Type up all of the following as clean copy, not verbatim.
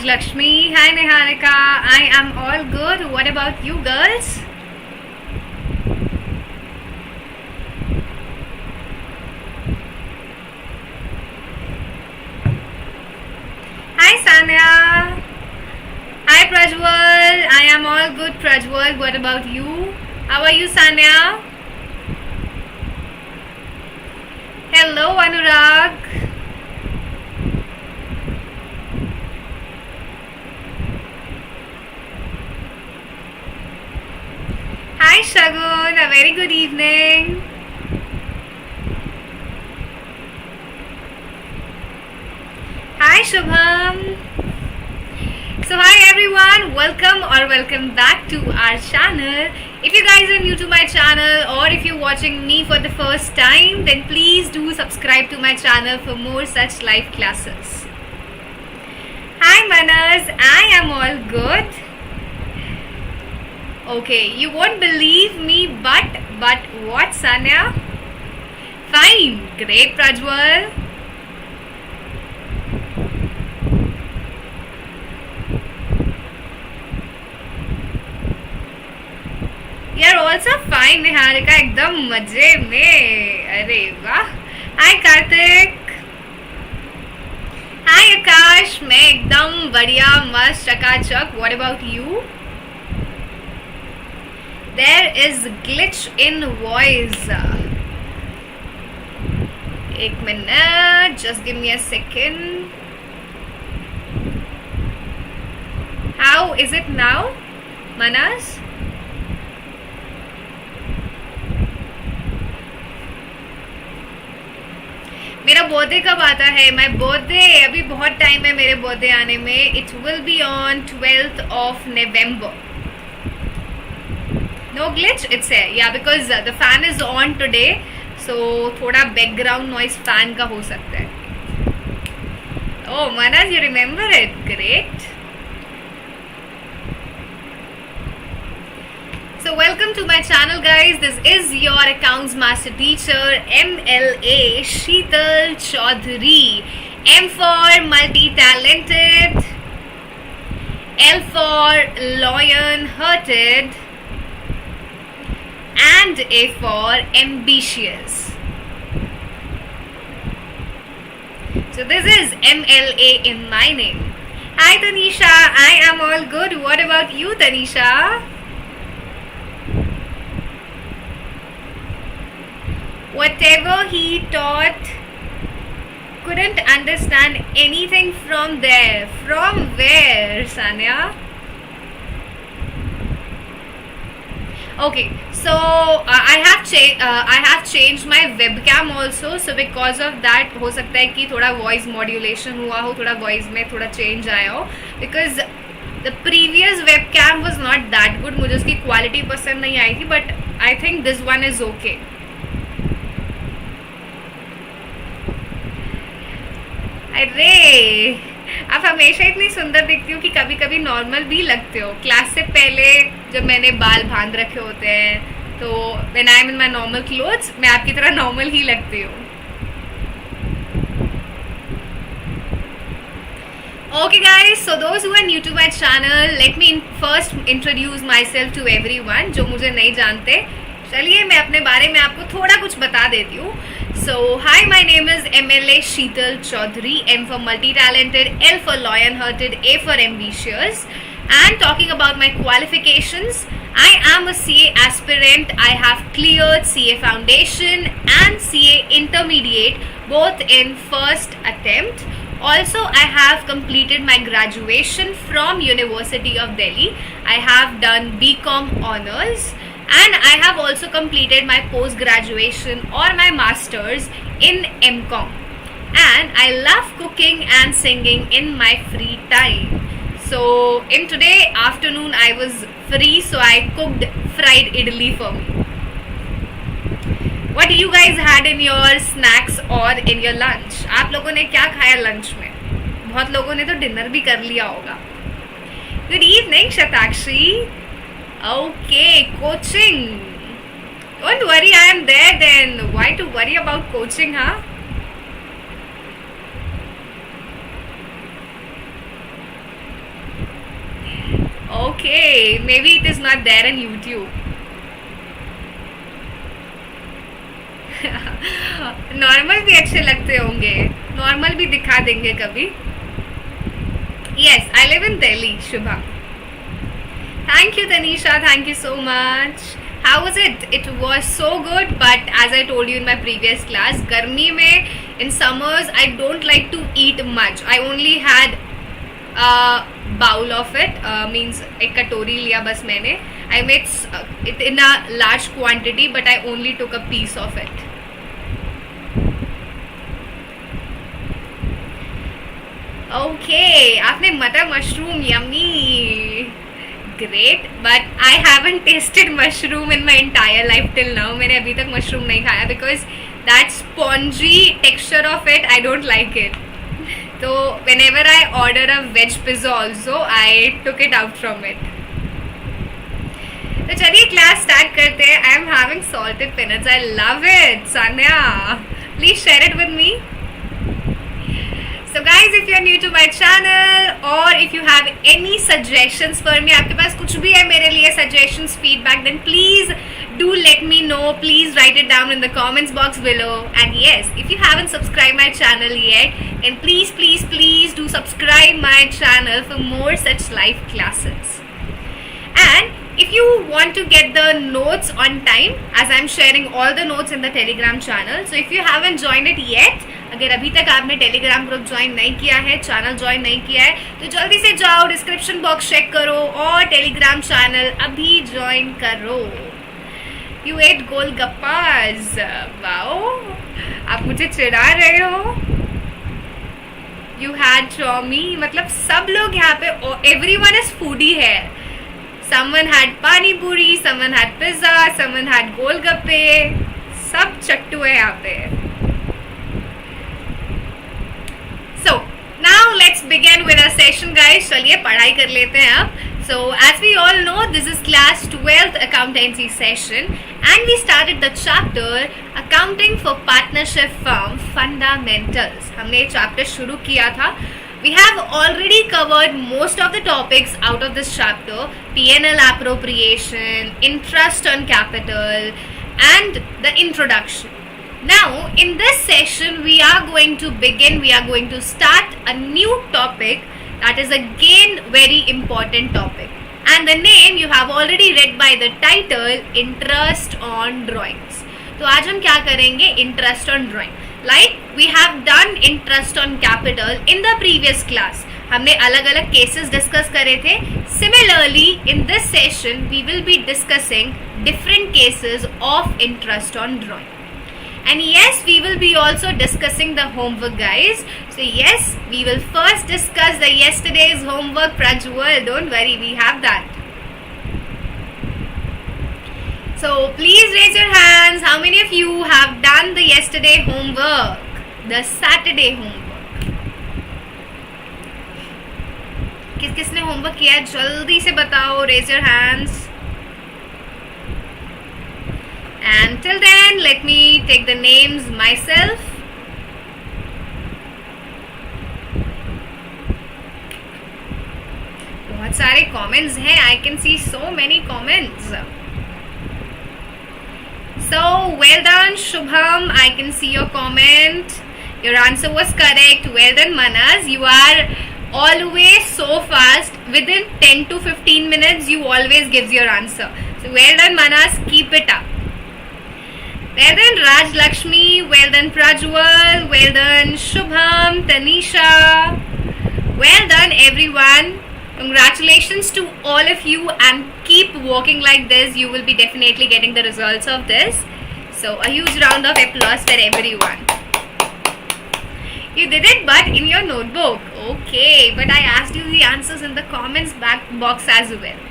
Rajlakshmi. Hi Niharika. I am all good. What about you girls? Hi Sanya. Hi Prajwal. I am all good Prajwal. What about you? How are you Sanya? Hello Anurag. Hi Shagun. A very good evening. Hi Shubham. So hi everyone, welcome back to our channel. If you guys are new to my channel or if you're watching me for the first time, then please do subscribe to my channel for more such live classes. Hi Manas, I am all good. Okay, you won't believe me, but what Sanya? Fine, great Prajwal. You're also fine Niharika एकदम मजे में. अरे वाह. Hi Kartik. Hi आकाश. मैं एकदम बढ़िया मस्त चकाचक. What about you? There is glitch in voice. एक minute. Just give me a second. How is it now, Manas? मेरा बर्थडे कब आता है? माई बर्थडे अभी बहुत टाइम है मेरे बर्थडे आने में. It will be on 12th of November. No glitch it's है या because the fan is on today, so थोड़ा बैकग्राउंड नॉइज फैन का हो सकता है. Oh Manaj, you remember it. Great. So welcome to my channel guys. This is your accounts master teacher MLA Sheetal Choudhary. M for multi-talented, L for lion-hearted, and A for ambitious. So this is MLA in my name. Hi Tanisha, I am all good. What about you Tanisha? Whatever he taught, couldn't understand anything from there. From where, Sanya? Okay, so I have changed my webcam also. So because of that, हो सकता है कि थोड़ा voice modulation हुआ हो, थोड़ा voice में थोड़ा change आया हो. Because the previous webcam was not that good. मुझे उसकी quality पसंद नहीं आई थी. But I think this one is okay. अरे आप हमेशा इतनी सुंदर दिखती हो कि कभी कभी नॉर्मल भी लगते हो. क्लास से पहले जब मैंने बाल बांध रखे होते हैं तो when I am in my normal clothes मैं आपकी तरह नॉर्मल ही लगती हूँ. Okay guys, so those who are new to my channel, let me first introduce myself to everyone जो मुझे नहीं जानते. चलिए मैं अपने बारे में आपको थोड़ा कुछ बता देती हूँ. So, hi, my name is MLA Sheetal Choudhary, M for multi-talented, L for lion-hearted, A for ambitious. And talking about my qualifications, I am a CA aspirant. I have cleared CA Foundation and CA Intermediate both in first attempt. Also, I have completed my graduation from University of Delhi. I have done BCom Honours. And I have also completed my post-graduation or my masters in MCom. And I love cooking and singing in my free time. So in today afternoon I was free, so I cooked fried idli for me. What you guys had in your snacks or in your lunch? आप लोगों ने क्या खाया lunch में? बहुत लोगों ने तो dinner भी कर लिया होगा. Good evening Shatakshi. Okay, coaching. Don't worry, I am there then. Why to worry about coaching, huh? Okay, maybe it is not there on YouTube. Normal भी अच्छे लगते होंगे, नॉर्मल भी दिखा देंगे कभी. Yes, I live in Delhi, Shubha. Thank you, Tanisha. Thank you so much. How was it? It was so good, but as I told you in my previous class, गर्मी में in summers I don't like to eat much. I only had a bowl of it, means एक कटोरी लिया बस मैंने. I made it in a large quantity, but I only took a piece of it. Okay, आपने मटर mushroom, yummy, great, but I haven't tasted mushroom in my entire life till now. मैंने अभी तक मशरूम नहीं खाया because that spongy texture of it, I don't like it. So whenever I order a veg pizza also, I took it out from it. तो चलिए class start करते हैं. I am having salted peanuts. I love it, Sanya. Please share it with me. So guys, if you are new to my channel or if you have any suggestions for me, आपके पास कुछ भी है मेरे लिए suggestions, feedback, then please do let me know. Please write it down in the comments box below. And yes, if you haven't subscribed my channel yet, then please do subscribe my channel for more such live classes. And if you want to get the notes on time, as I'm sharing all the notes in the Telegram channel, so if you haven't joined it yet, अगर अभी तक आपने Telegram group join नहीं किया है, channel join नहीं किया है, तो जल्दी से जाओ, डिस्क्रिप्शन बॉक्स चेक करो और टेलीग्राम चैनल अभी ज्वाइन करो. यू एट गोलगप्पास, वाओ, आप मुझे चिढ़ा रहे हो. यू हैड चौमी, मतलब सब लोग यहाँ पे, एवरीवन इज फूडी है. Someone had pani puri, someone had pizza, someone had गोलगप्पे, सब चट्टू है यहाँ पे. So now let's begin with our session, guys. चलिए पढ़ाई कर लेते हैं अब. So as we all know, this is class 12th accountancy session, and we started the chapter Accounting for Partnership Firm Fundamentals. हमने ये chapter शुरू किया था. We have already covered most of the topics out of this chapter: P&L appropriation, interest on capital, and the introduction. Now, in this session, we are going to start a new topic that is again very important topic. And the name you have already read by the title, Interest on Drawings. तो आज हम क्या करेंगे? Interest on drawing. Like we have done interest on capital in the previous class. हमने अलग अलग cases discuss करे थे. Similarly, in this session, we will be discussing different cases of interest on drawing. And yes, we will be also discussing the homework, guys. So yes, we will first discuss the yesterday's homework, Prajwal. Don't worry, we have that. So please raise your hands. How many of you have done the yesterday homework? The Saturday homework. किसने homework किया? जल्दी से बताओ. Raise your hands. And till then, let me take the names myself. बहुत सारे comments हैं. I can see so many comments. So well done, Shubham. I can see your comment. Your answer was correct. Well done, Manas. You are always so fast. Within 10 to 15 minutes, you always gives your answer. So well done, Manas. Keep it up. Well done, Raj Lakshmi. Well done, Prajwal. Well done, Shubham, Tanisha. Well done, everyone. Congratulations to all of you, and keep working like this. You will be definitely getting the results of this. So a huge round of applause for everyone. You did it, but in your notebook. Okay, but I asked you the answers in the comments box as well.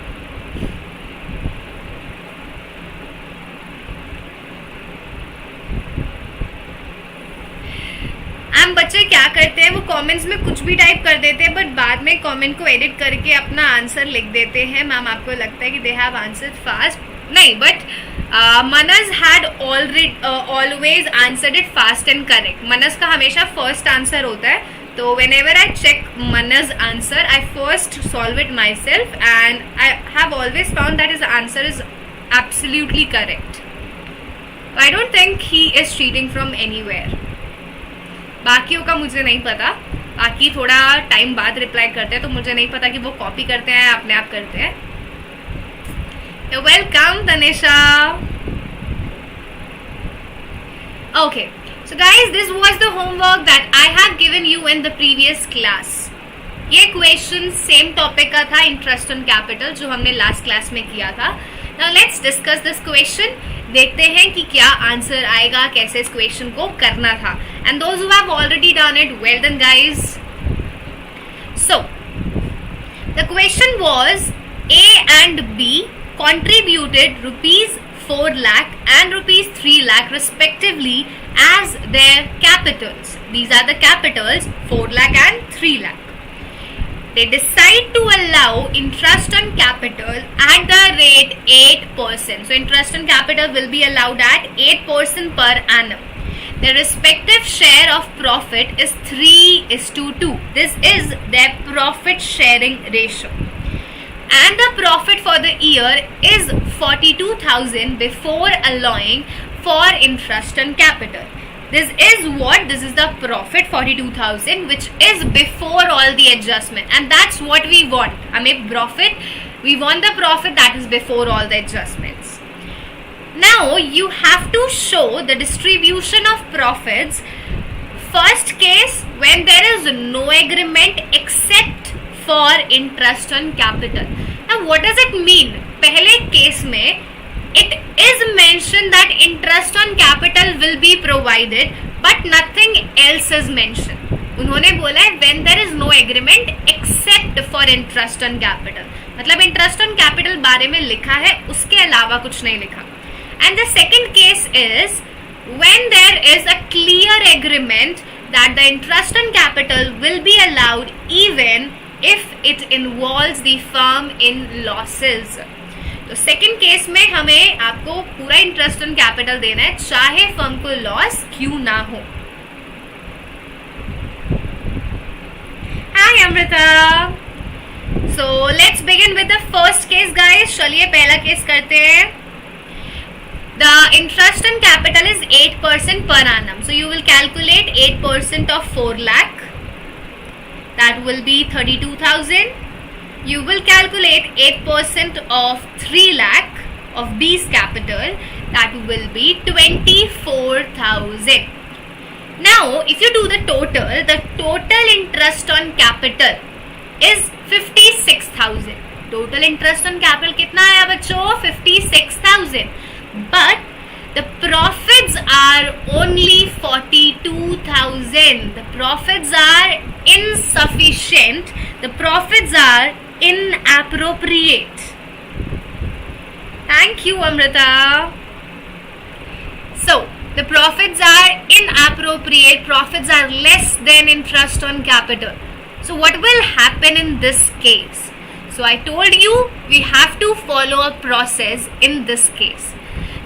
हम बच्चे क्या करते हैं, वो comments में कुछ भी type कर देते हैं, बट बाद में कमेंट को एडिट करके अपना आंसर लिख देते हैं. मैम आपको लगता है कि दे हैव आंसर्ड फास्ट? नहीं, but Manas had always answered it fast and correct. मनस का हमेशा फर्स्ट आंसर होता है, So whenever I check Mana's answer, I first solve it myself, and I have always found that his answer is absolutely correct. I don't think he is cheating from anywhere. बाकियों का मुझे नहीं पता, बाकी थोड़ा time बाद reply करते हैं, तो मुझे नहीं पता कि वो कॉपी करते हैं या अपने आप करते हैं. Welcome Tanisha. Okay, so guys, this was the homework that I have given you in the previous class. ये क्वेश्चन सेम टॉपिक का था, इंटरेस्ट ऑन कैपिटल, जो हमने लास्ट क्लास में किया था. Now let's discuss this question. देखते हैं कि क्या आंसर आएगा, कैसे इस क्वेश्चन को करना था. And those who have already done it, well done guys. So the question was A and B contributed rupees 4 lakh and rupees 3 lakh respectively as their capitals. These are the capitals, 4 lakh and 3 lakh. They decide to allow interest on capital at the rate 8%. So interest on capital will be allowed at 8% per annum. Their respective share of profit is 3:2. This is their profit sharing ratio. And the profit for the year is 42,000 before allowing for interest on capital. This is what? This is the profit 42,000, which is before all the adjustment, and that's what we want. I mean profit, we want the profit that is before all the adjustments. Now you have to show the distribution of profits. First case, when there is no agreement except for interest on capital. Now what does it mean? पहले case में it is mentioned that interest on capital will be provided, but nothing else is mentioned. उन्होंने बोला है when there is no agreement except for interest on capital. मतलब interest on capital बारे में लिखा है, उसके अलावा कुछ नहीं लिखा. And the second case is when there is a clear agreement that the interest on capital will be allowed even if it involves the firm in losses. तो सेकेंड केस में हमें आपको पूरा इंटरेस्ट ऑन कैपिटल देना है, चाहे firm को loss क्यों ना हो. Hi Amrita. So let's begin with the first case guys. चलिए पहला केस करते हैं. The interest on capital is 8% per annum. So you will calculate 8% of 4 lakh. That will be 32,000. You will calculate 8% of 3 lakh of B's capital. That will be 24,000. Now, if you do the total interest on capital is 56,000. Total interest on capital कितना आया बच्चों? 56,000. But the profits are only 42,000. The profits are insufficient. The profits are inappropriate. Thank you, Amrita. So, the profits are inappropriate. Profits are less than interest on capital. So, what will happen in this case? So, I told you we have to follow a process in this case.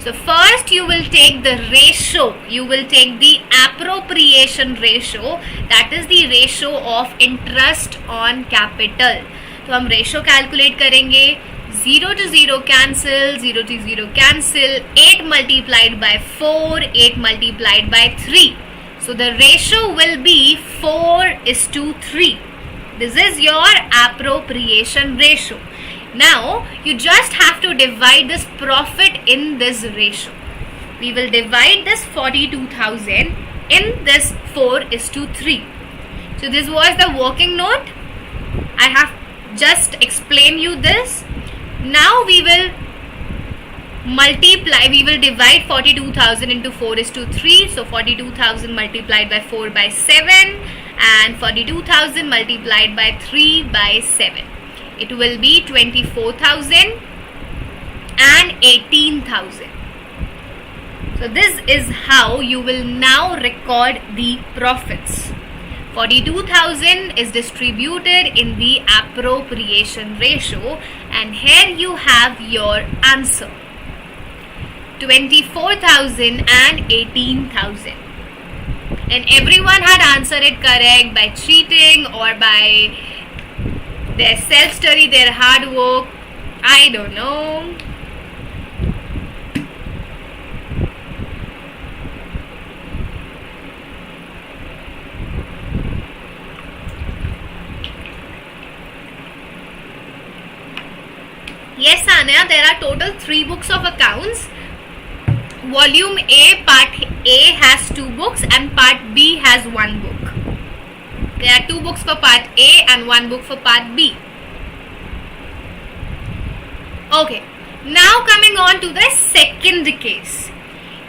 So first you will take the ratio, you will take the appropriation ratio, that is the ratio of interest on capital. तो हम ratio calculate करेंगे. 0 to 0 cancel, 0 to 0 cancel, 8 multiplied by 4, 8 multiplied by 3. So the ratio will be 4:3. This is your appropriation ratio. Now you just have to divide this profit in this ratio. We will divide this 42,000 in this 4:3. So this was the working note. I have just explained you this. Now we will multiply, we will divide 42,000 into 4:3. So 42,000 multiplied by 4 by 7 and 42,000 multiplied by 3 by 7. It will be 24,000 and 18,000. So this is how you will now record the profits. 42,000 is distributed in the appropriation ratio, and here you have your answer. 24,000 and 18,000. and everyone had answered it correct by cheating or by their self-study, their hard work. I don't know. Yes, Anya, there are total 3 books of accounts. Volume A, Part A has 2 books and Part B has 1 book. There are 2 books for Part A and 1 book for Part B. Okay, now coming on to the second case.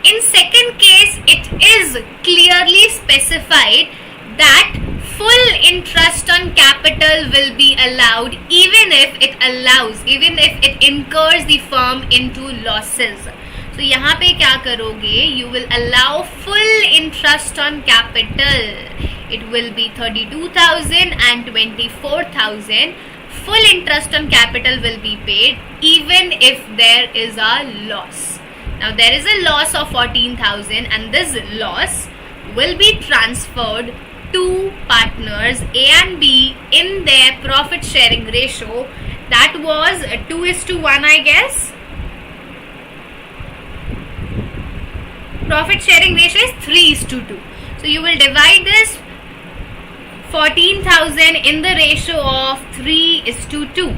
In second case, it is clearly specified that full interest on capital will be allowed even if it incurs the firm into losses. So यहाँ पे क्या करोगे? You will allow full interest on capital. It will be 32,000 and 24,000. Full interest on capital will be paid even if there is a loss. Now there is a loss of 14,000 and this loss will be transferred to partners A and B in their profit sharing ratio. That was 2:1, I guess. Profit sharing ratio is 3:2. So you will divide this 14,000 in the ratio of 3:2.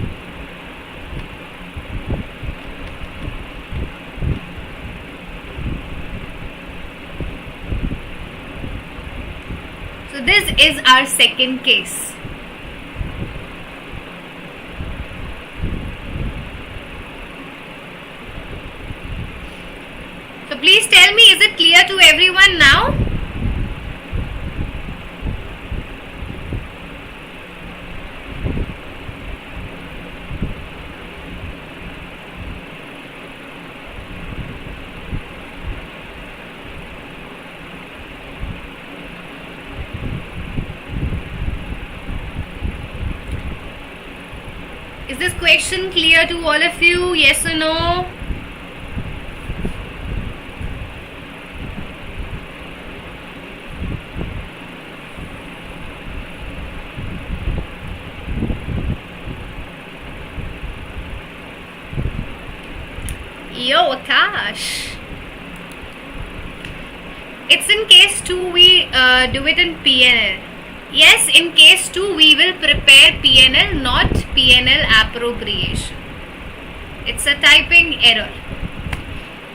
So this is our second case. So please tell me, is it clear to everyone now? Is this question clear to all of you? Yes or no? Yo, Akash. It's in case 2 we do it in PNL. Yes, in case 2 we will prepare PNL, not PNL appropriation. It's a typing error.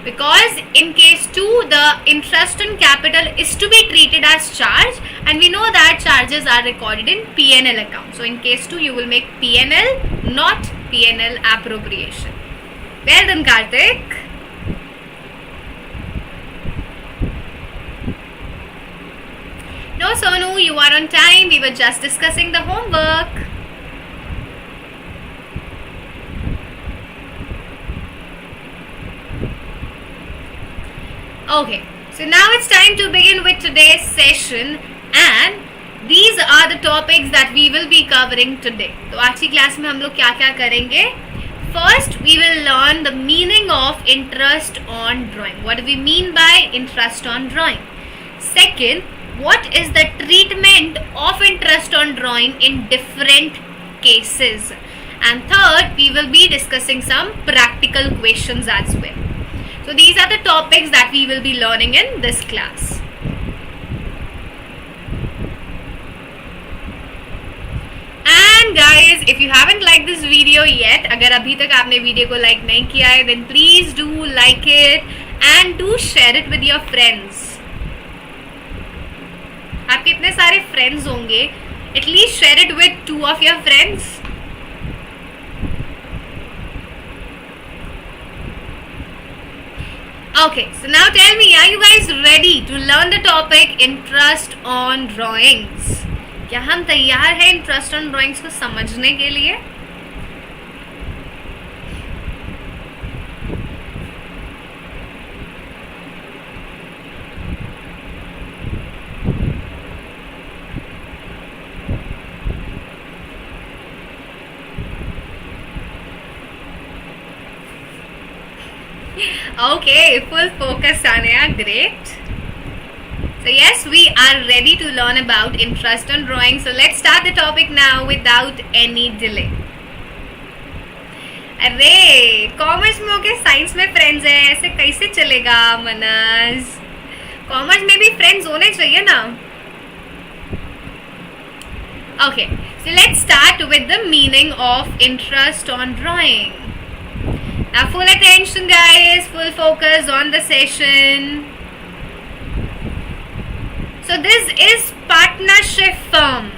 Because in case 2 the interest on capital is to be treated as charge and we know that charges are recorded in PNL account. So in case 2 you will make PNL, not PNL appropriation. Well done, Karthik. No, Sonu, you are on time. We were just discussing the homework. Okay, so now it's time to begin with today's session and these are the topics that we will be covering today. तो आज की class में हम लोग क्या क्या करेंगे? First, we will learn the meaning of interest on drawing. What do we mean by interest on drawing? Second, what is the treatment of interest on drawing in different cases? And third, we will be discussing some practical questions as well. So these are the topics that we will be learning in this class. And guys, if you haven't liked this video yet, अगर अभी तक आपने video को like नहीं किया है, then please do like it and do share it with your friends. आपके इतने सारे friends होंगे, at least share it with 2 of your friends. Okay, so now tell me, are you guys ready to learn the topic interest on drawings? क्या हम तैयार हैं interest on drawings को समझने के लिए? Okay, full focus, Tanya. Great. So yes, we are ready to learn about interest on drawing. So let's start the topic now without any delay. अरे commerce में होके साइंस में फ्रेंड्स हैं, ऐसे कैसे चलेगा मनस? कॉमर्स में भी फ्रेंड्स होने चाहिए ना. Okay, so let's start with the meaning of interest on drawing. Now full attention guys, full focus on the session. So this is partnership firm.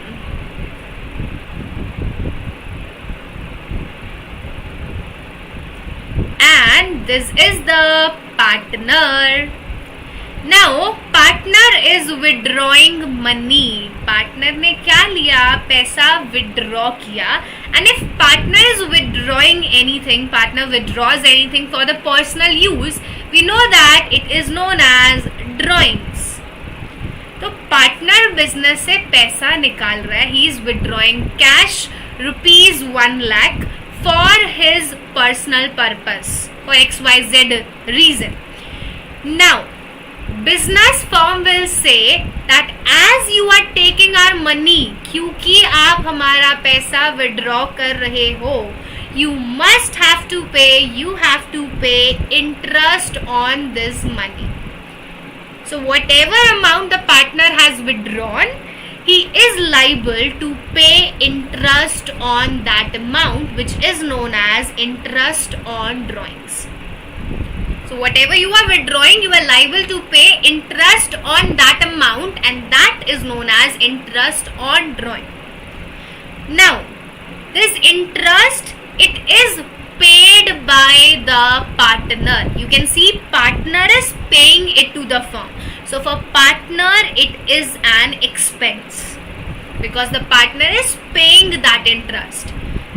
And this is the partner. Now partner is withdrawing money. Partner ने क्या लिया? पैसा withdraw किया. And if partner is withdrawing anything, partner withdraws anything for the personal use, we know that it is known as drawings. तो partner business से पैसा निकाल रहा है. He is withdrawing cash ₹1 lakh for his personal purpose for XYZ reason. Now business firm will say that as you are taking our money, क्योंकि आप हमारा पैसा विड्रॉ कर रहे हो, you must have to pay interest on this money. So whatever amount the partner has withdrawn, he is liable to pay interest on that amount, which is known as interest on drawings. So whatever you are withdrawing, you are liable to pay interest on that amount, and that is known as interest on drawing. Now, this interest, it is paid by the partner. You can see partner is paying it to the firm. So for partner, it is an expense because the partner is paying that interest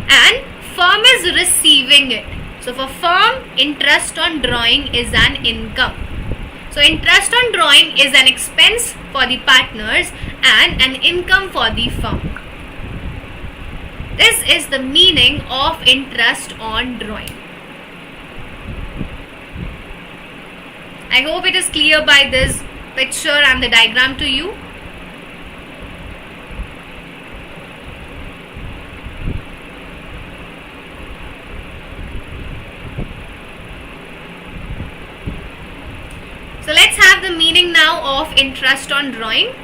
and firm is receiving it. So for firm, interest on drawing is an income. So interest on drawing is an expense for the partners and an income for the firm. This is the meaning of interest on drawing. I hope it is clear by this picture and the diagram to you. So let's have the meaning now of interest on drawing.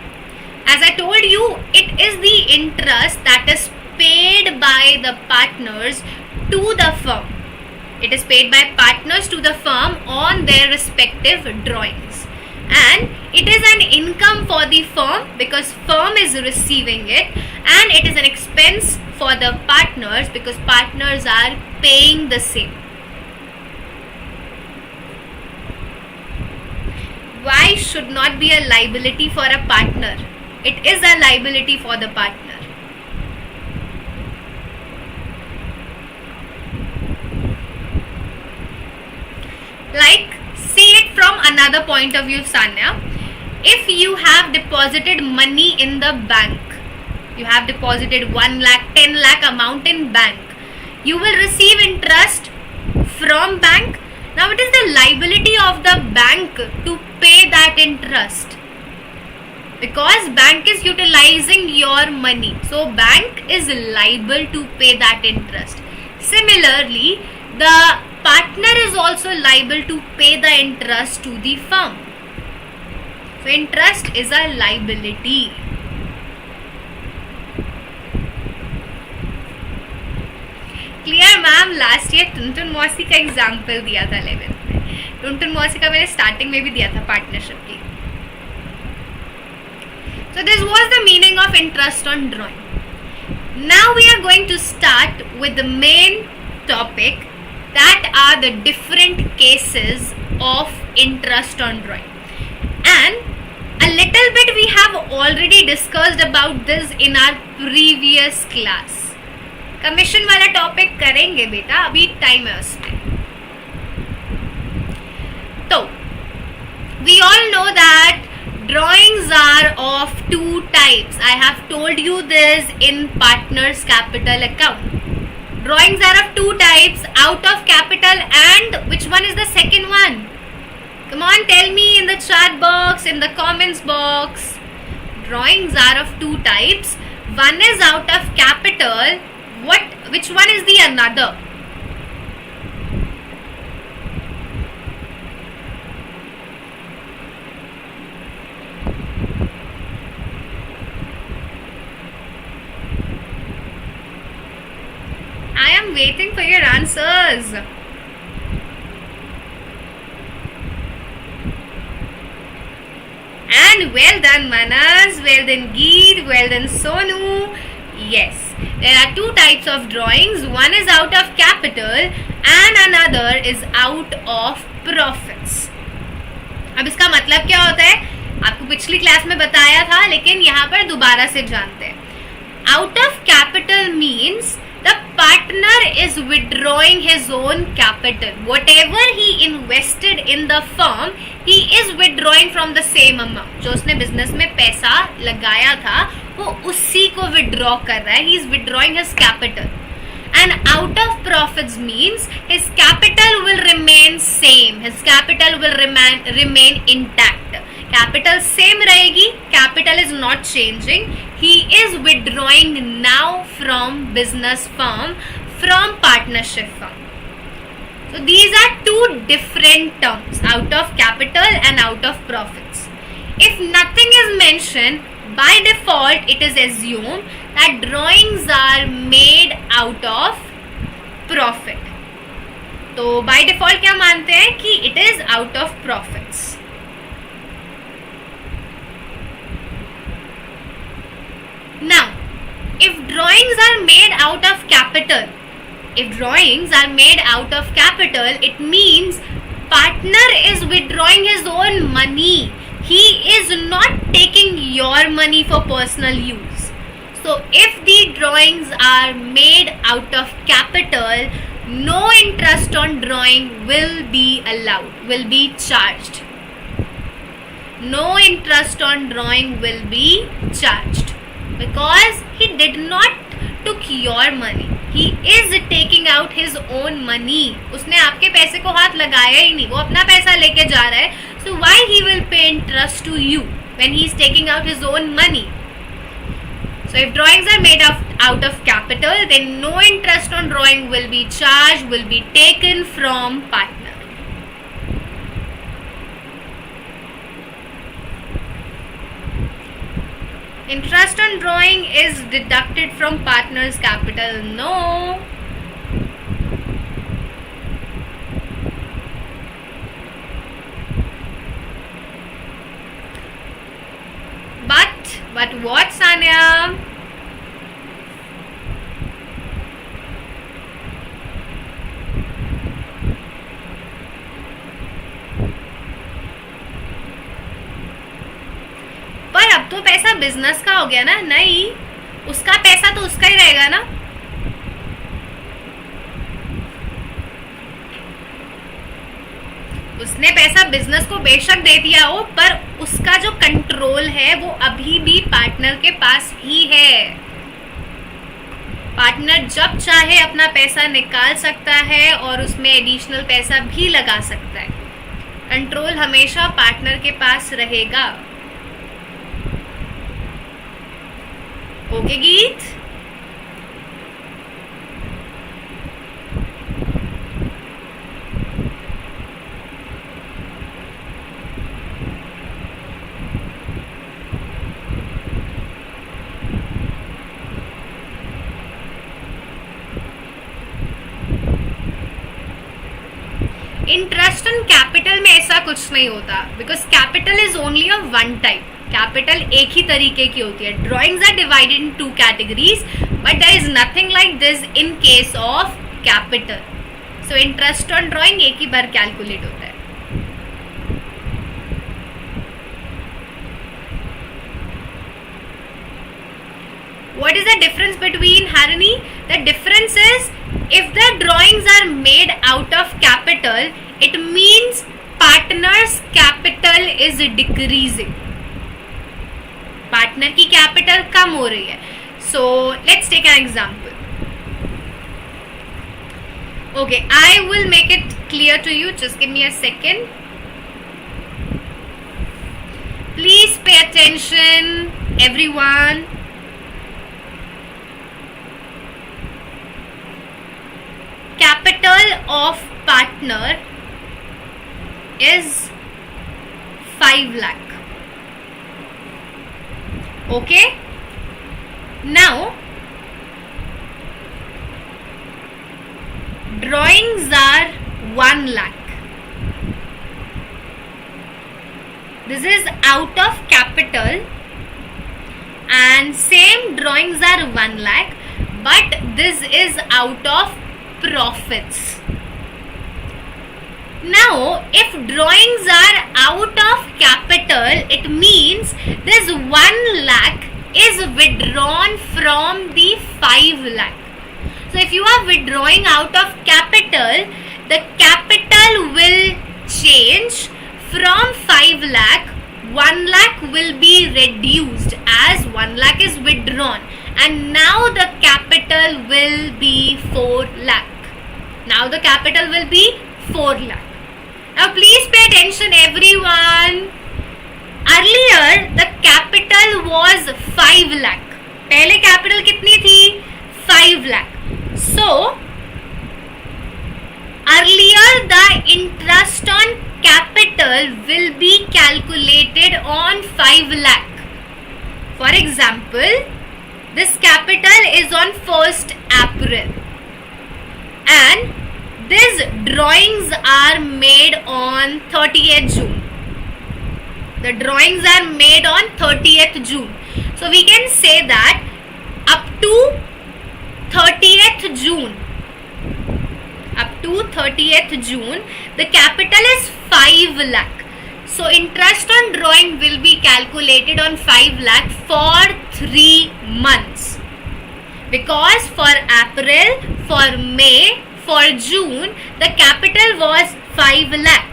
As I told you, it is the interest that is paid by the partners to the firm. It is paid by partners to the firm on their respective drawings, and it is an income for the firm because firm is receiving it, and it is an expense for the partners because partners are paying the same. Why should not be a liability for a partner? It is a liability for the partner. Like, see it from another point of view, Sanya. If you have deposited money in the bank, you have deposited 1 lakh, 10 lakh amount in bank, you will receive interest from bank. Now it is the liability of the bank to pay that interest because bank is utilizing your money. So bank is liable to pay that interest. Similarly, the partner is also liable to pay the interest to the firm. So interest is a liability. Clear ma'am? Last year Tuntun मौसी का example दिया था 11th में. टुनटुन मौसी का मैंने starting में भी दिया था पार्टनरशिप की. So this was the meaning of interest on drawing. Now we are going to start with the main topic, that are the different cases of interest on drawing. And a little bit we have already discussed about this in our previous class. Commission वाला topic करेंगे बेटा, अभी time है उसमें. तो we all know that drawings are of two types. I have told you this in partners capital account. Drawings are of two types, out of capital, and which one is the second one? Come on, tell me in the chat box, in the comments box. drawings are of two types. One is out of capital. Which one is the another? I am waiting for your answers. And well done Manas, well done Geet, well done Sonu. Yes, there are two types of drawings. One is out of capital and another is out of profits. अब इसका मतलब क्या होता है आपको पिछली class में बताया था, लेकिन यहाँ पर दोबारा से जानते हैं. Out of capital means the partner is withdrawing his own capital. Whatever he invested in the firm, he is withdrawing from the same amount. जो उसने बिजनेस में पैसा लगाया था वो उसी को withdraw कर रहा है. He is withdrawing his capital. And out of profits means his capital will remain same. His capital will remain intact. Capital same रहेगी. Capital is not changing. He is withdrawing now from business firm, from partnership firm. So these are two different terms, out of capital and out of profits. If nothing is mentioned, by default it is assumed that drawings are made out of profit. तो by default क्या मानते हैं कि it is out of profits. Now, if drawings are made out of capital, it means partner is withdrawing his own money. He is not taking your money for personal use. So, if the drawings are made out of capital, no interest on drawing will be allowed, will be charged. No interest on drawing will be charged. Because he did not took your money. He is taking out his own money. उसने आपके पैसे को हाथ लगाया ही नहीं, वो अपना पैसा लेके जा रहा है. So why he will pay interest to you when he is taking out his own money? So if drawings are made out of capital, then no interest on drawing will be charged, will be taken from partner. Interest on drawing is deducted from partner's capital. No. But what, Sanya? पर अब तो पैसा business का हो गया ना. नहीं, उसका पैसा तो उसका ही रहेगा ना. उसने पैसा बिजनेस को बेशक दे दिया हो, पर उसका जो कंट्रोल है वो अभी भी पार्टनर के पास ही है. पार्टनर जब चाहे अपना पैसा निकाल सकता है और उसमें एडिशनल पैसा भी लगा सकता है. कंट्रोल हमेशा पार्टनर के पास रहेगा. ओके गीत? इंटरेस्ट ऑन कैपिटल में ऐसा कुछ नहीं होता, because capital is only of one type. Capital एक ही तरीके की होती है. Drawings are divided in two categories, but there is nothing like this in case of capital. So interest on drawing एक ही बार कैलकुलेट होता है. What is the difference between Harini? The difference is, if the drawings are made out of capital, it means partner's capital is decreasing. Partner की capital कम हो रही है. So let's take an example. Okay, I will make it clear to you. Just give me a second. Please pay attention. attention, everyone. Capital of partner is 5 lakh. Okay. Now, drawings are 1 lakh. This is out of capital, and same drawings are 1 lakh, but this is out of profits. Now, if drawings are out of capital, it means this 1 lakh is withdrawn from the 5 lakh. So, if you are withdrawing out of capital, the capital will change from 5 lakh. 1 lakh will be reduced as 1 lakh is withdrawn, and now the capital will be 4 lakh. Now the capital will be 4 lakh. Now please pay attention, everyone. Earlier the capital was 5 lakh. पहले capital कितनी थी? 5 lakh. So earlier the interest on capital will be calculated on 5 lakh. For example, this capital is on 1st April and these drawings are made on 30th June. The drawings are made on 30th June. So we can say that up to 30th June, the capital is 5 lakh. So interest on drawing will be calculated on 5 lakh for 3 months. Because for April, for May, for June, the capital was 5 lakh.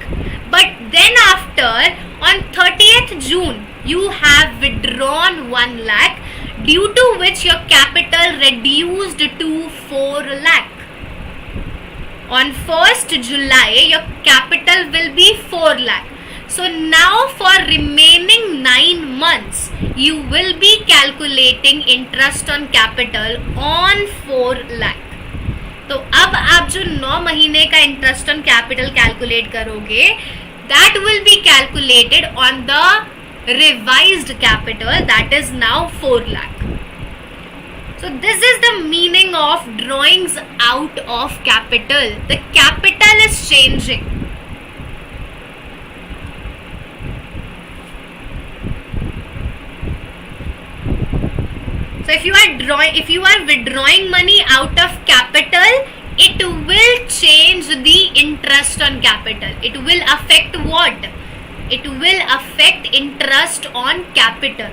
But then after, on 30th June, you have withdrawn 1 lakh, due to which your capital reduced to 4 lakh. On 1st July, your capital will be 4 lakh. So now for remaining 9 months, you will be calculating interest on capital on 4 lakh. तो अब आप जो 9 महीने का interest on capital calculate करोगे, that will be calculated on the revised capital, that is now 4 lakh. So this is the meaning of drawings out of capital. The capital is changing. So if you are withdrawing money out of capital, it will change the interest on capital. It will affect what? It will affect interest on capital.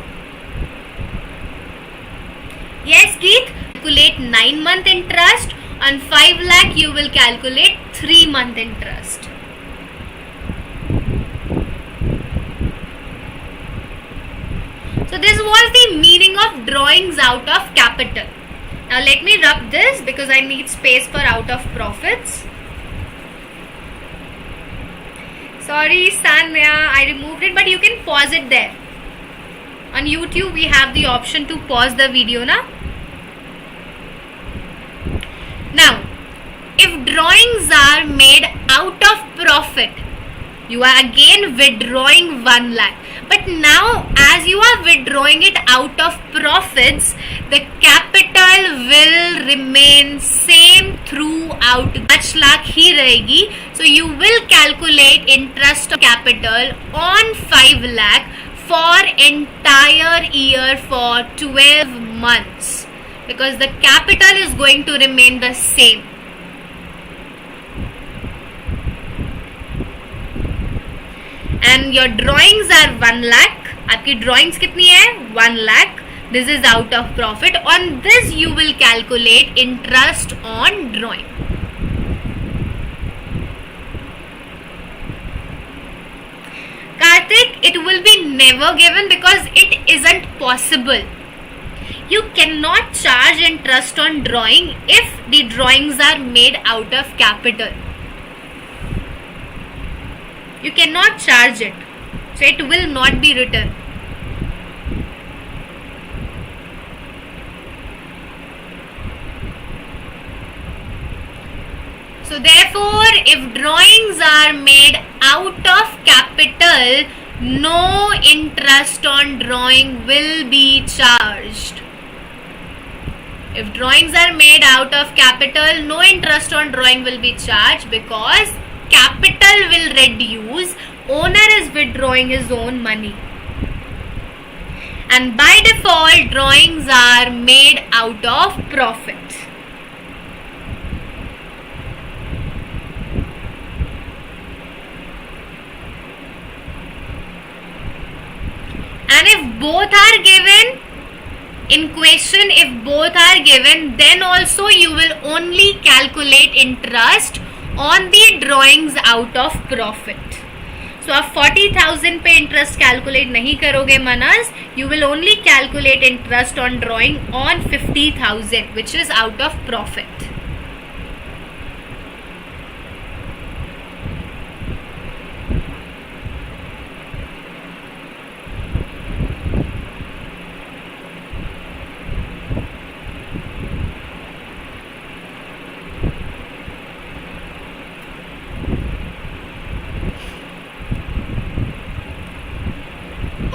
Yes, Keith? Calculate 9-month interest. On 5 lakh, you will calculate 3-month interest. So this was the meaning of drawings out of capital. Now let me rub this because I need space for out of profits. Sorry Sanya, I removed it, but you can pause it there. On YouTube we have the option to pause the video na. Now, if drawings are made out of profit, you are again withdrawing 1 lakh. But now as you are withdrawing it out of profits, the capital will remain same throughout. 5 lakh ही रहेगी. So you will calculate interest on capital on 5 lakh for entire year for 12 months. Because the capital is going to remain the same. And your drawings are 1 lakh. आपकी drawings कितनी है? 1 lakh. This is out of profit. On this you will calculate interest on drawing. Karthik, it will be never given because it isn't possible. You cannot charge interest on drawing if the drawings are made out of capital. You cannot charge it. So it will not be written. if drawings are made out of capital, no interest on drawing will be charged. If drawings are made out of capital, no interest on drawing will be charged because capital will reduce. Owner is withdrawing his own money. And by default, drawings are made out of profit. And if both are given, in question, if both are given, then also you will only calculate interest on the drawings out of profit. So आप 40,000 पे interest calculate नहीं करोगे मनस, you will only calculate interest on drawing on 50,000 which is out of profit.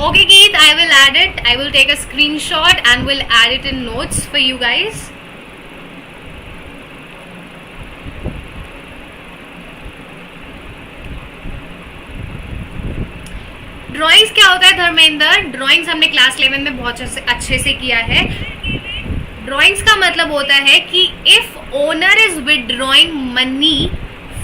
Okay Keith, I will add it. I will take a screenshot and will add it in notes for you guys. Drawings क्या होता है Dharmendra? Drawings हमने class 11 में बहुत अच्छे से किया है. ड्राइंग्स का मतलब होता है कि if owner is withdrawing money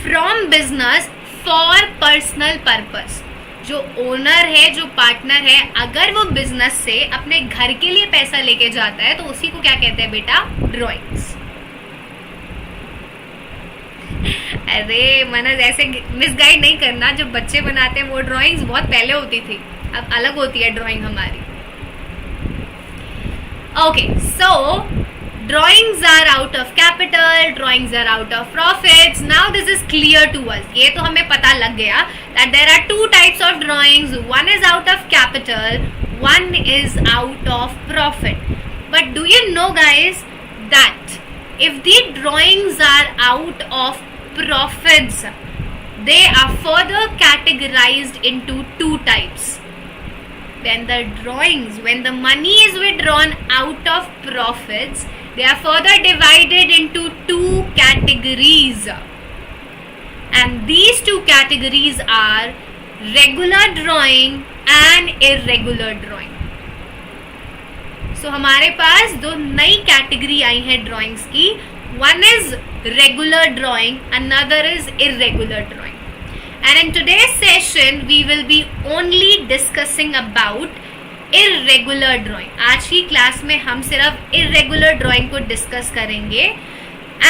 from business for personal purpose, जो ओनर है, जो पार्टनर है, अगर वो बिजनेस से अपने घर के लिए पैसा लेके जाता है तो उसी को क्या कहते हैं बेटा? ड्राइंग्स. अरे मनस ऐसे मिसगाइड नहीं करना, जो बच्चे बनाते हैं वो ड्राइंग्स बहुत पहले होती थी, अब अलग होती है ड्राइंग हमारी. Okay, so drawings are out of capital, drawings are out of profits. Now this is clear to us. ये तो हमें पता लग गया that there are two types of drawings. One is out of capital, one is out of profit. But do you know guys that if the drawings are out of profits, they are further categorized into two types. When the money is withdrawn out of profits, they are further divided into two categories. And these two categories are regular drawing and irregular drawing. So हमारे पास दो नई category आई है drawings की. One is regular drawing, another is irregular drawing. And in today's session, we will be only discussing about irregular drawing. आज की class में हम सिर्फ irregular drawing को डिस्कस करेंगे.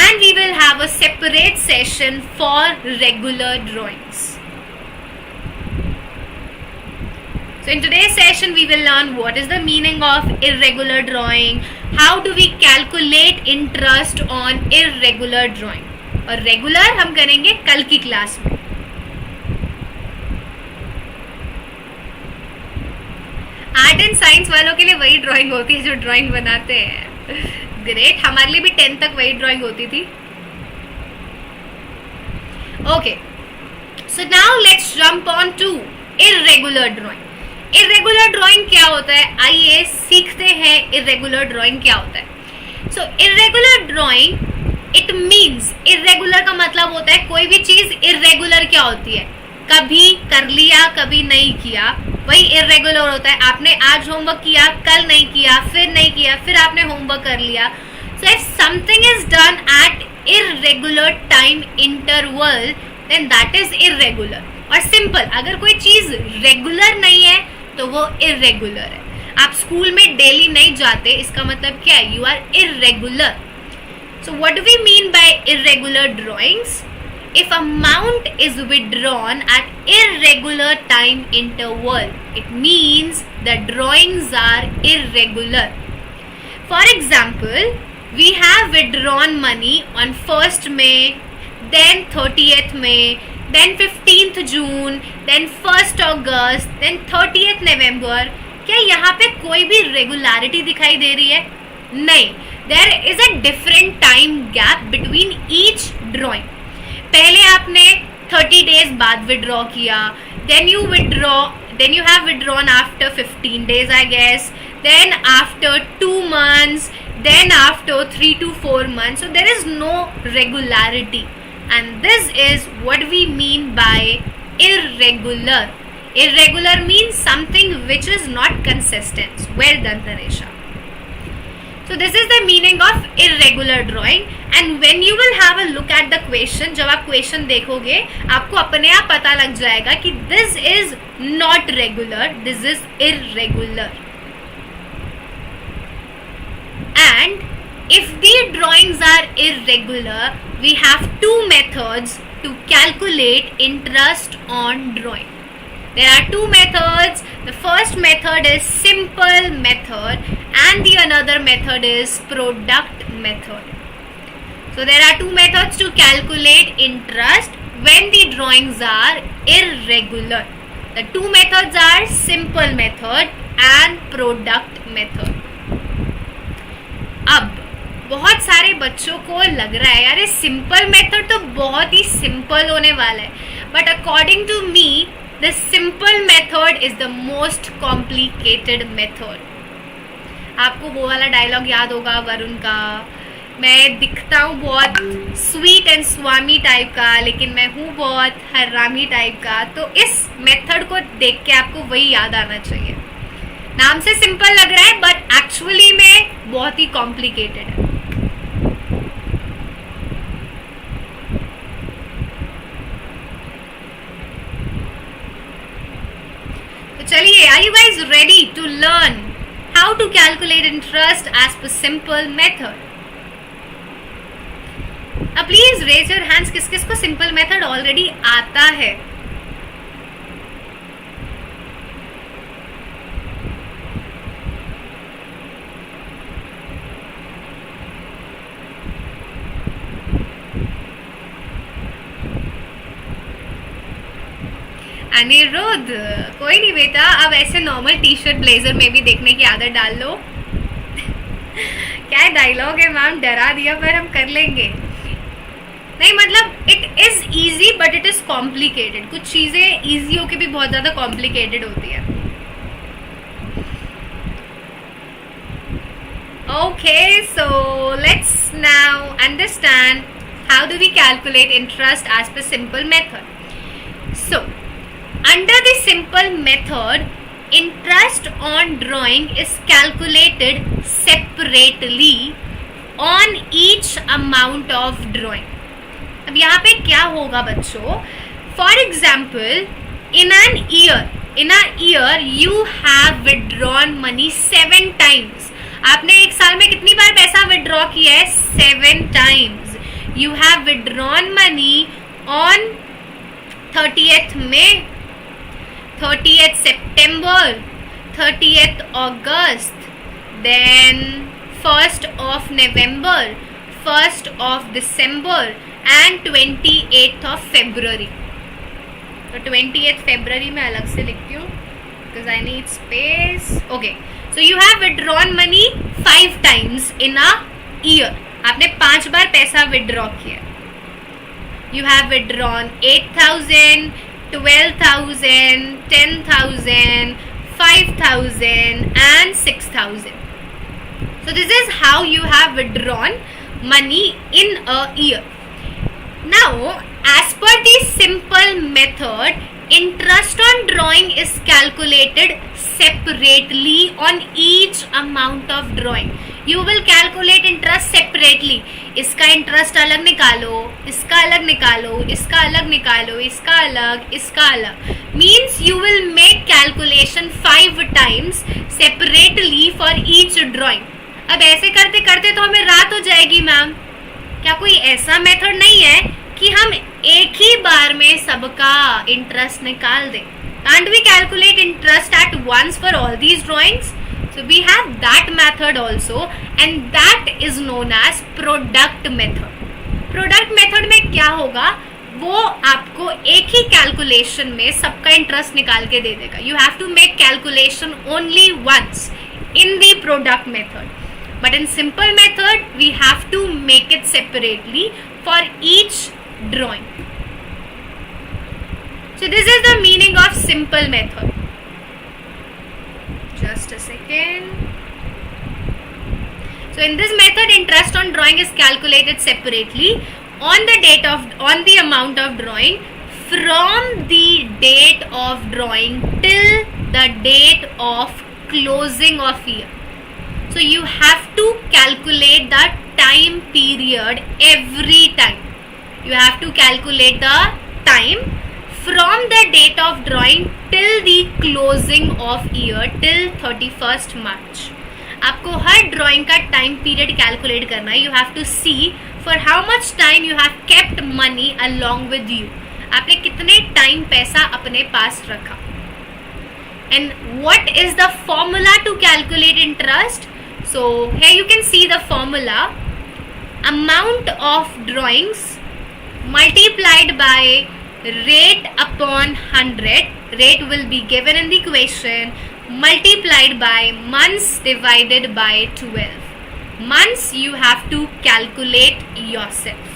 And we will have a separate session for regular drawings. So in today's session, we will learn what is the meaning of irregular drawing, how do we calculate interest on irregular drawing. और regular हम करेंगे कल की class में. Art and science वालों के लिए वही ड्राइंग होती है जो ड्राइंग बनाते हैं. ग्रेट, हमारे लिए भी 10th तक वही ड्राइंग होती थी. Okay, so now let's jump on to irregular drawing. Irregular drawing क्या होता है, आइए सीखते हैं इर्रेगुलर ड्राइंग क्या होता है. So irregular drawing it means, irregular का मतलब होता है कोई भी चीज इर्रेगुलर क्या होती है, कभी कर लिया कभी नहीं किया, वही इर्रेगुलर होता है. आपने आज होमवर्क किया, कल नहीं किया, फिर नहीं किया, फिर आपने होमवर्क कर लिया. So if something is done at irregular time interval then that is irregular. और सिंपल, अगर कोई चीज रेगुलर नहीं है तो वो इर्रेगुलर है. आप स्कूल में डेली नहीं जाते, इसका मतलब क्या है, you are irregular. So what do we mean by irregular drawings? If amount is withdrawn at irregular time interval, it means the drawings are irregular. For example, we have withdrawn money on 1st May, then 30th May, then 15th June, then 1st August, then 30th November. क्या यहाँ पे कोई भी regularity दिखाई दे रही है? नहीं. There is a different time gap between each drawing. पहले आपने 30 डेज बाद विड्रॉ किया, then you have withdrawn after 15 days I guess, then after 2 months, then after 3 to 4 months. So there is no regularity, and this is what we mean by irregular. Irregular means something which is not consistent. Well done, Tanisha. So this is the meaning of irregular drawing, and when you will have a look at the question, जब आप question देखोगे आपको अपने आप पता लग जाएगा कि this is not regular, this is irregular. And if the drawings are irregular, we have two methods to calculate interest on drawing. There are two methods. The first method is simple method and the another method is product method. So there are two methods to calculate interest when the drawings are irregular. The two methods are simple method and product method. अब बहुत सारे बच्चों को लग रहा है यार ये सिंपल मेथड तो बहुत ही सिंपल होने वाला है, but according to me the simple method is the most complicated method. आपको वो वाला डायलॉग याद होगा वरुण का, मैं दिखता हूँ बहुत स्वीट एंड स्वामी टाइप का लेकिन मैं हूँ बहुत हरामी टाइप का. तो इस मेथड को देख के आपको वही याद आना चाहिए. नाम से सिंपल लग रहा है बट एक्चुअली में बहुत ही कॉम्प्लिकेटेड है. चलिए, are you guys ready to learn how to calculate interest as per simple method? Please raise your hands किस किस को simple method already आता है. अनिरुद्ध, कोई नहीं बेटा, अब ऐसे नॉर्मल टी शर्ट ब्लेजर में भी देखने की आदत डाल लो. क्या डायलॉग है मैम, डरा दिया पर हम कर लेंगे. नहीं मतलब it is easy but it is complicated. कुछ चीजें इजी होके भी बहुत ज्यादा कॉम्प्लिकेटेड होती है. Okay, so let's now understand how do we calculate interest as per simple method. So under the simple method, interest on drawing is calculated separately on each amount of drawing. अब यहाँ पे क्या होगा बच्चों? For example, in a year you have withdrawn money 7 times. आपने एक साल में कितनी बार पैसा विड्रॉ किया है? 7 times. You have withdrawn money on 30th May, 30th September, 30th August, then 1st of November, 1st of December and 28th of February. तो 28th February मैं अलग से लिखती हूँ because I need space. Okay, so you have withdrawn money 5 times in a year. आपने 5 बार पैसा withdraw किया. You have withdrawn 8,000, 12,000, 10,000, 5,000 and 6,000. So this is how you have withdrawn money in a year. Now, as per the simple method, interest on drawing is calculated separately on each amount of drawing. You will calculate interest separately. इसका interest अलग निकालो, इसका अलग निकालो, इसका अलग निकालो, इसका अलग, इसका अलग. Means you will make calculation 5 times separately for each drawing. अब ऐसे करते करते तो हमें रात हो जाएगी मैम. क्या कोई ऐसा मेथड नहीं है कि हम एक ही बार में सबका इंटरेस्ट निकाल दें? Can't we calculate interest at once for all these drawings? So we have that method also, and that is known as product method. Product method में क्या होगा, वो आपको एक ही कैलकुलेशन में सबका इंटरेस्ट निकाल के दे देगा. You have to make calculation only once in the product method. But in simple method, we have to make it separately for each drawing. So this is the meaning of simple method. Just a second. So in this method, interest on drawing is calculated separately on the amount of drawing from the date of drawing till the date of closing of year. So you have to calculate the time period every time. You have to calculate the time from the date of drawing till the closing of year till 31st March. आपको हर drawing का time period calculate करना है. You have to see for how much time you have kept money along with you. आपने कितने time पैसा अपने पास रखा. And what is the formula to calculate interest? So here you can see the formula. Amount of drawings multiplied by rate upon 100. Rate will be given in the question, multiplied by months divided by 12. Months you have to calculate yourself.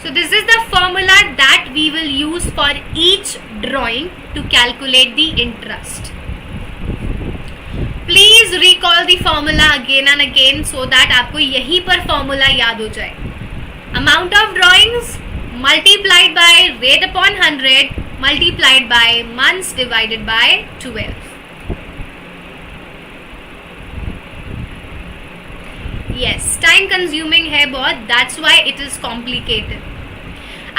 So this is the formula that we will use for each drawing to calculate the interest. Please recall the formula again and again so that आपको यहीं पर formula याद हो जाए. Amount of drawings multiplied by rate upon 100 multiplied by months divided by 12. Yes, time consuming है बहुत. That's why it is complicated.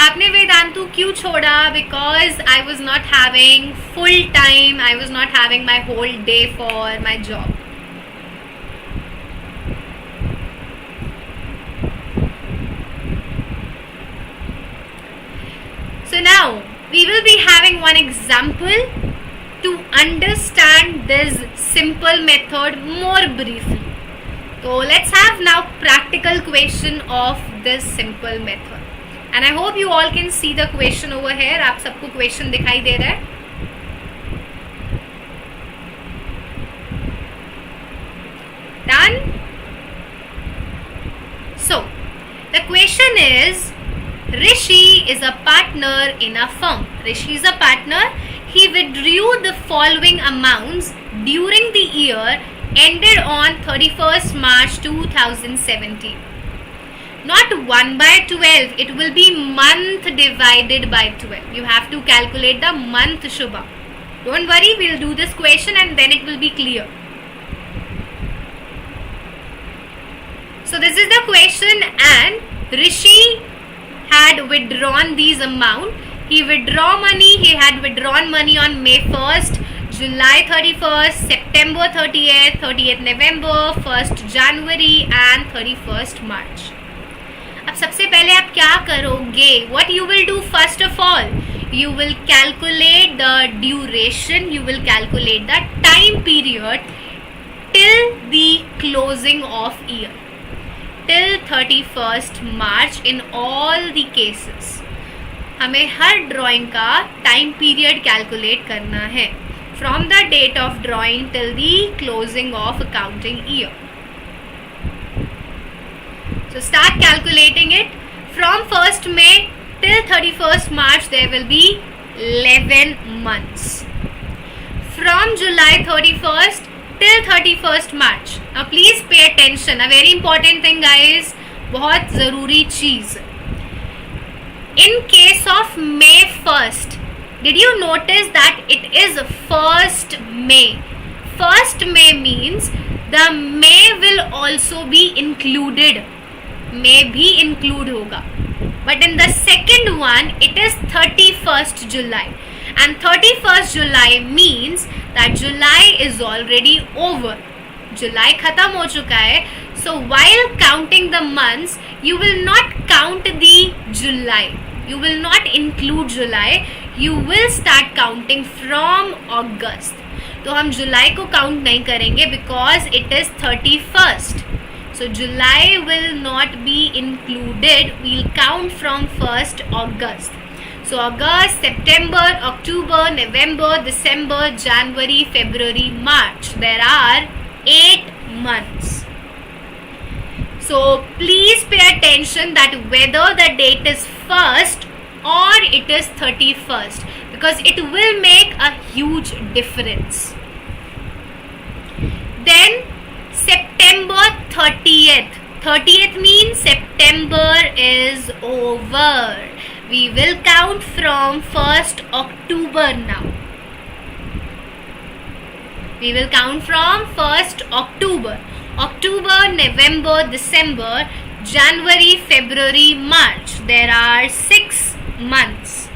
आपने वेदांतु क्यों छोड़ा? Because I was not having full time. I was not having my whole day for my job. So now we will be having one example to understand this simple method more briefly. So let's have now practical question of this simple method. And I hope you all can see the question over here. आप सबको question दिखाई दे रहा है? Done? So the question is, Rishi is a partner in a firm. Rishi is a partner. He withdrew the following amounts during the year ended on 31st March 2017. Not 1 by 12. It will be month divided by 12. You have to calculate the month, Shubha. Don't worry, we'll do this question and then it will be clear. So this is the question, and Rishi had withdrawn these amount. He had withdrawn money on May 1st, July 31st, September 30th November, 1st January and 31st March. अब सबसे पहले आप क्या करोगे? What you will do first of all? You will calculate the duration, you will calculate the time period till the closing of year. Till 31st March in all the cases. हमें हर drawing का time period calculate करना है from the date of drawing till the closing of accounting year. So start calculating it. From 1st May till 31st March there will be 11 months. From July 31st till 31st March. Now please pay attention. A very important thing, guys. बहुत ज़रूरी चीज़. In case of May 1st, did you notice that it is 1st May? 1st May means the May will also be included. May भी include होगा. But in the second one, it is 31st July. And 31st July means that July is already over. July खत्म हो चुका है. So while counting the months, you will not count the July. You will not include July. You will start counting from August. तो हम जुलाई को count नहीं करेंगे because it is 31st. So July will not be included. We'll count from 1st August. So August, September, October, November, December, January, February, March. There are 8 months. So please pay attention that whether the date is 1st or it is 31st, because it will make a huge difference. Then September 30th. 30th means September is over. We will count from 1st October now. We will count from 1st October. October, November, December, January, February, March. There are 6 months.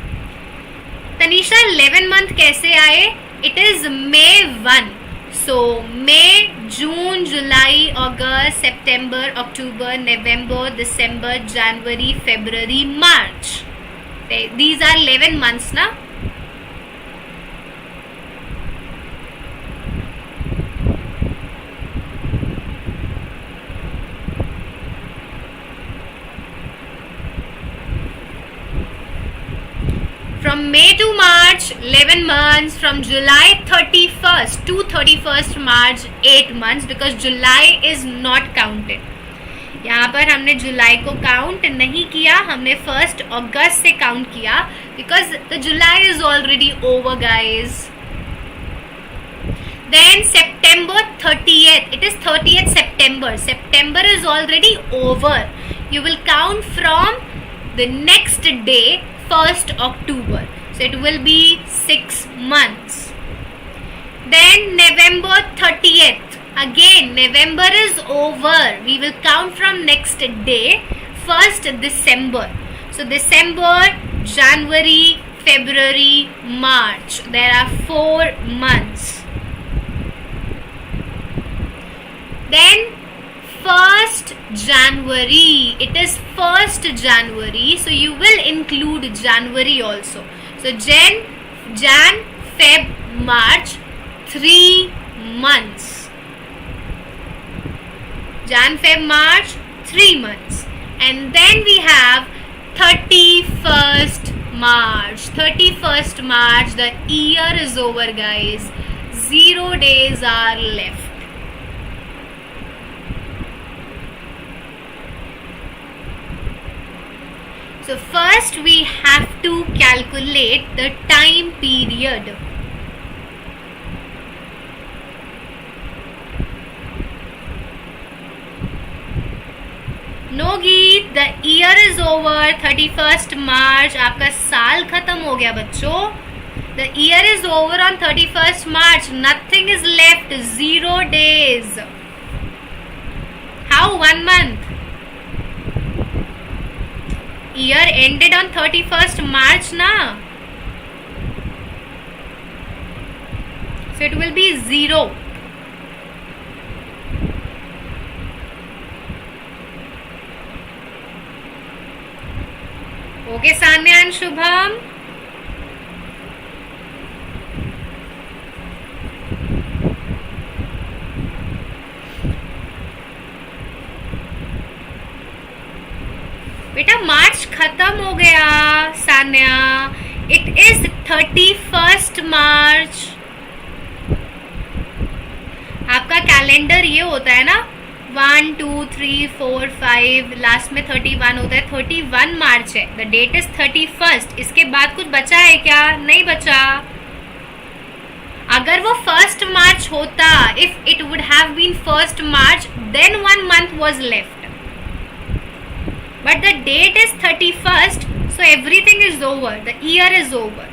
Tanisha, 11 month कैसे आए? It is May 1. So May, June, July, August, September, October, November, December, January, February, March. These are 11 months na? From May to March, 11 months. From July 31st to 31st March, 8 months, because July is not counted. यहाँ पर हमने जुलाई को count नहीं किया, हमने 1st अगस्त से count किया, because the July is already over, guys. Then September 30th. It is 30th September. September is already over. You will count from the next day, 1st October. So it will be 6 months. Then November 30th. Again, November is over. We will count from next day, 1st December. So December, January, February, March. There are 4 months. Then 1st January. It is 1st January. So you will include January also. So Jan, Feb, March, 3 months. Jan, Feb, March, 3 months. And then we have 31st March. 31st March, the year is over, guys. 0 days are left. So first we have to calculate the time period. No Geet, the year is over. 31st March, आपका साल खत्म हो गया बच्चों. The year is over on 31st March. Nothing is left. 0 days. How 1 month? Year ended on 31st March na. So it will be 0. Okay, Sanya and Shubham. बेटा मार्च खत्म हो गया सान्या. इट इज 31st मार्च. आपका कैलेंडर ये होता है ना 1 2 3 4 5 last में 31 होता है. 31 मार्च है. The date is 31st. इसके बाद कुछ बचा है क्या? नहीं बचा. अगर वो 1st मार्च होता, if it would have been 1st March, then 1 month was left. But the date is 31st, so everything is over. The year is over.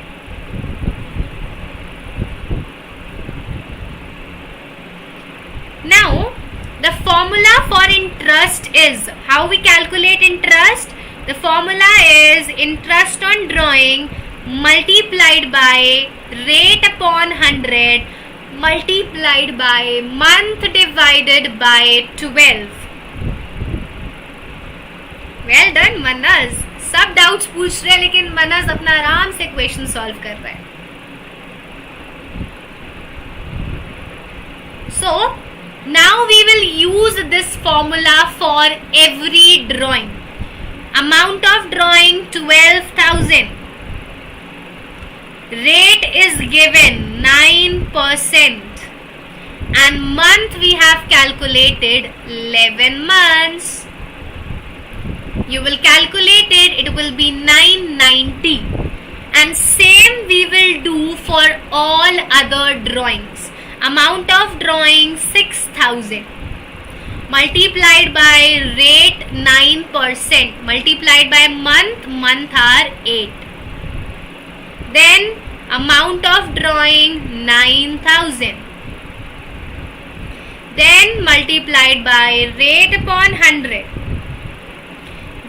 Now, the formula for interest is, how we calculate interest? The formula is interest on drawing multiplied by rate upon 100 multiplied by month divided by 12. Well done Manaj. सब doubts पूछ रहे हैं लेकिन मनज अपना आराम से question solve कर रहा है. So now we will use this formula for every drawing. Amount of drawing 12,000. Rate is given 9% and month we have calculated 11 months. You will calculate it will be 990, and same we will do for all other drawings. Amount of drawing 6,000 multiplied by rate 9% multiplied by month are 8. Then amount of drawing 9,000. Then multiplied by rate upon 100.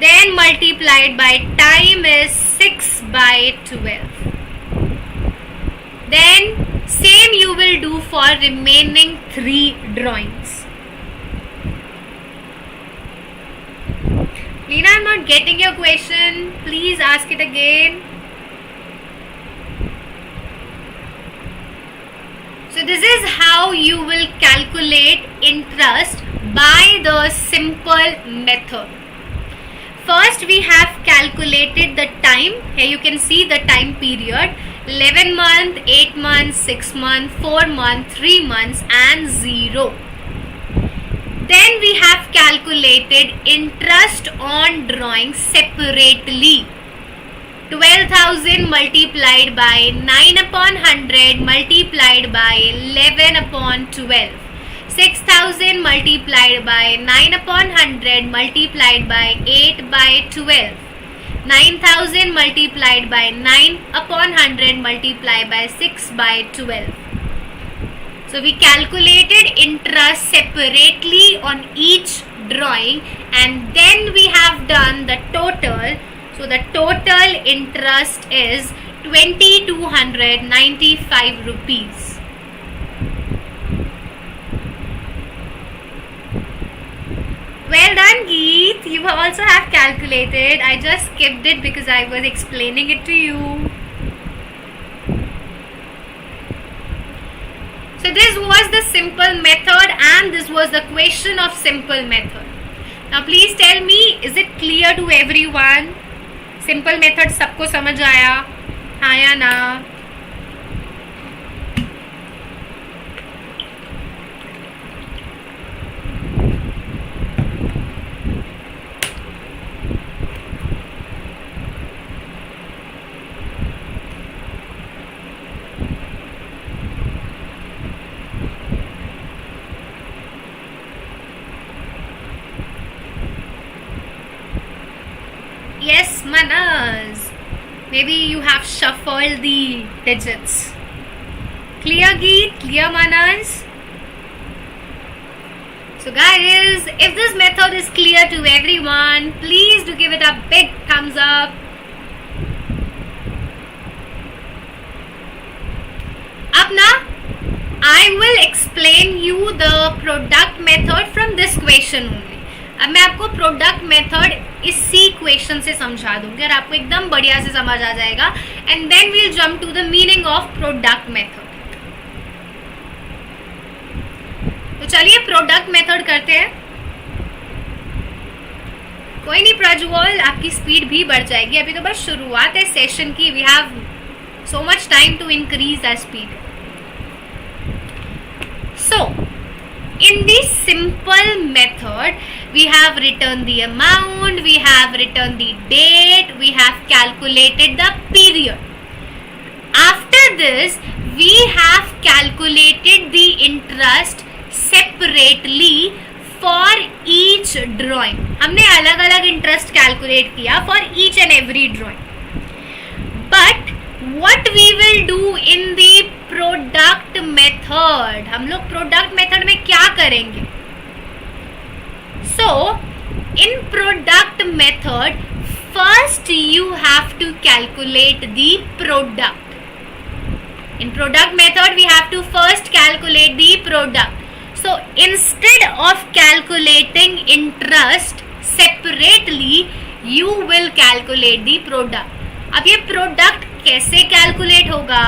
Then multiplied by time is 6 by 12. Then same you will do for remaining 3 drawings. Leena, I'm not getting your question. Please ask it again. So this is how you will calculate interest by the simple method. First we have calculated the time. Here you can see the time period. 11 months, 8 months, 6 months, 4 months, 3 months and 0. Then we have calculated interest on drawing separately. 12,000 multiplied by 9 upon 100 multiplied by 11 upon 12. 6,000 multiplied by 9 upon 100 multiplied by 8 by 12. 9,000 multiplied by 9 upon 100 multiplied by 6 by 12. So we calculated interest separately on each drawing, and then we have done the total. So the total interest is 2,295 rupees. Well done, Geet. You also have calculated. I just skipped it because I was explaining it to you. So this was the simple method and this was the question of simple method. Now please tell me, is it clear to everyone? Simple method सबको समझ आया? हाँ या ना? Yes, Manas. Maybe you have shuffled the digits. Clear, Geet? Clear, Manas? So guys, if this method is clear to everyone, please do give it a big thumbs up. Up now, I will explain you the product method from this question only. अब मैं आपको product method इसी question से समझा दूंगी और आपको एकदम बढ़िया से समझ आ जाएगा, and then we'll jump to the meaning of product method. तो चलिए प्रोडक्ट मेथड करते हैं. कोई नहीं प्रज्वल, आपकी स्पीड भी बढ़ जाएगी. अभी तो बस शुरुआत है सेशन की. We have so much time to increase our speed. So in this simple method, we have written the amount, we have written the date, we have calculated the period. After this, we have calculated the interest separately for each drawing. हमने अलग अलग interest calculate किया for each and every drawing. But what we will do in the product method, हम लोग product method में क्या करेंगे? So in product method, first you have to calculate the product. In product method, we have to first calculate the product. So instead of calculating interest separately, you will calculate the product. अब ये product कैसे calculate होगा?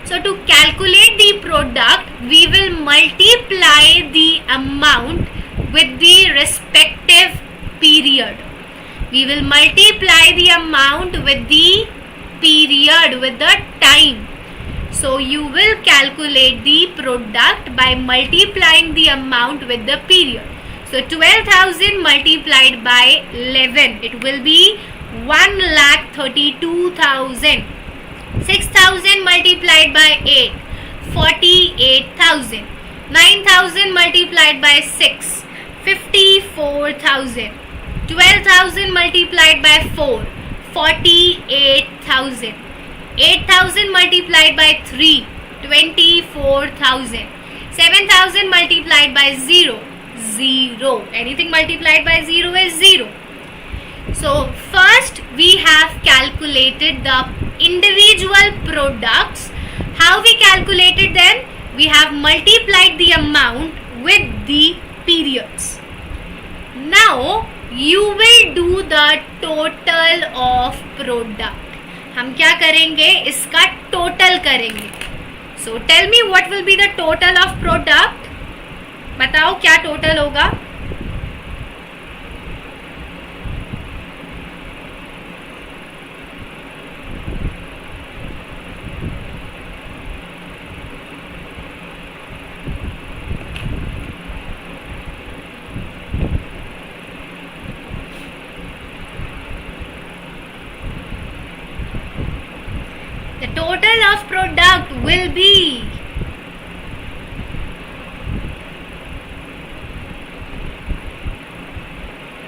So to calculate the product, we will multiply the amount with the respective period. We will multiply the amount with the period, with the time. So you will calculate the product by multiplying the amount with the period. So 12,000 multiplied by 11, it will be 1,32,000. 6,000 multiplied by 8, 48,000. 9,000 multiplied by 6, 54,000. 12,000 multiplied by 4, 48,000. 8,000 multiplied by 3, 24,000. 7,000 multiplied by 0, 0. Anything multiplied by 0 is 0. So first we have calculated the individual products. How we calculated them? We have multiplied the amount with the periods. Now you will do the total of product. हम क्या करेंगे? इसका total करेंगे. So tell me what will be the total of product. बताओ क्या total होगा? The total of product will be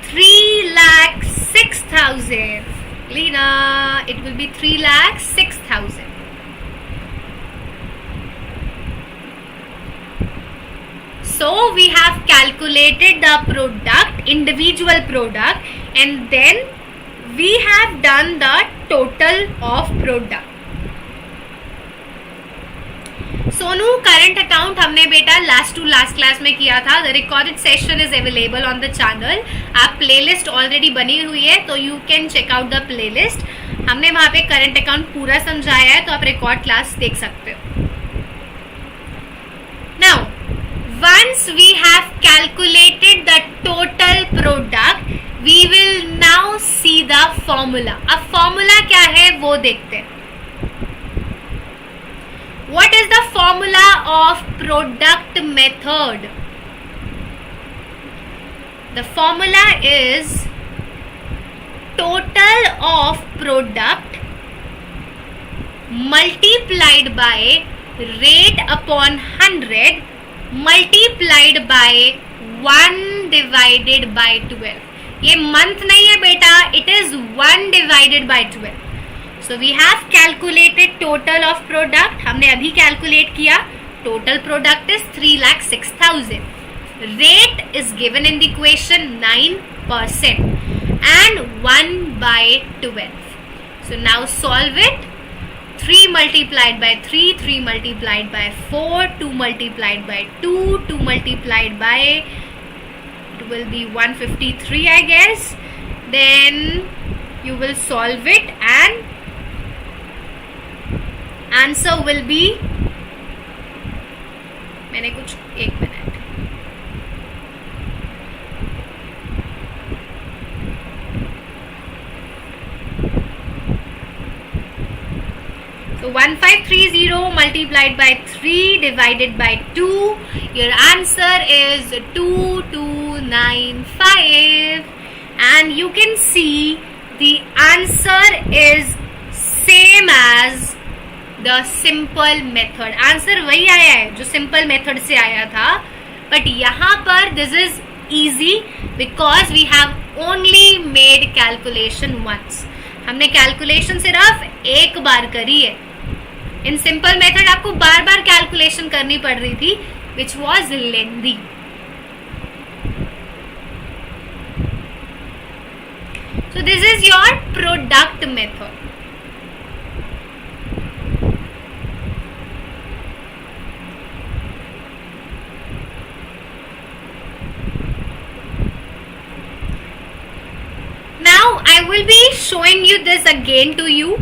3,06,000. Lena, it will be 3,06,000. So we have calculated the product, individual product, and then we have done the total of product. Sonu, current account हमने बेटा last to last class में किया था. The recorded session is available on the channel. आप playlist already बनी हुई है तो you can check out the playlist. हमने वहां पे करंट अकाउंट पूरा समझाया है, तो आप रिकॉर्ड क्लास देख सकते हो. Now once we have calculated the total product, we will now see the formula. अब formula क्या है वो देखते हैं. What is the formula of product method? The formula is total of product multiplied by rate upon 100 multiplied by 1 divided by 12. ये month नहीं है बेटा, it is 1 divided by 12. So we have calculated total of product. हमने अभी calculate किया. Total product is 3,06,000. Rate is given in the equation 9% and 1 by 12. So now solve it. 3 multiplied by 3, 3 multiplied by 4, 2 multiplied by 2, 2 multiplied by, it will be 153 I guess. Then you will solve it and answer will be, मैंने कुछ 1 minute, so 1530 multiplied by 3 divided by 2, your answer is 2295, and you can see the answer is same as the simple method. Answer वही आया है जो simple method से आया था, but यहाँ पर this is easy because we have only made calculation once. हमने कैलकुलेशन सिर्फ एक बार करी है. इन सिंपल मेथड आपको बार बार कैलकुलेशन करनी पड़ रही थी, which was lengthy. So this is your product method. I will be showing you this again to you.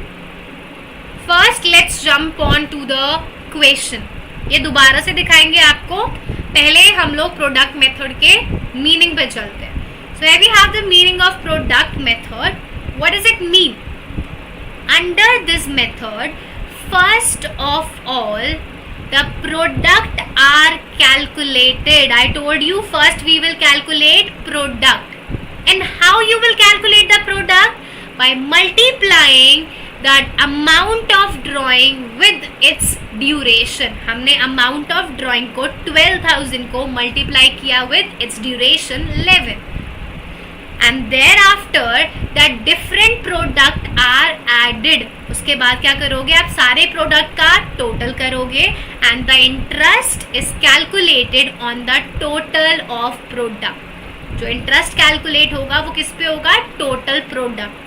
First, let's jump on to the question. ये दोबारा से दिखाएंगे आपको. पहले हम लोग प्रोडक्ट मेथड के मीनिंग पे चलते हैं. So here we have the meaning of product method. What does it mean? Under this method, first of all, the product are calculated. I told you first we will calculate product. And how you will calculate the product? By multiplying that amount of drawing with its duration. हमने amount of drawing को 12,000 को multiply किया with its duration 11. And thereafter that different product are added. उसके बाद क्या करोगे? आप सारे प्रोडक्ट का टोटल करोगे and the interest is calculated on the total of product. जो इंटरेस्ट कैलकुलेट होगा वो किस पे होगा? Total product.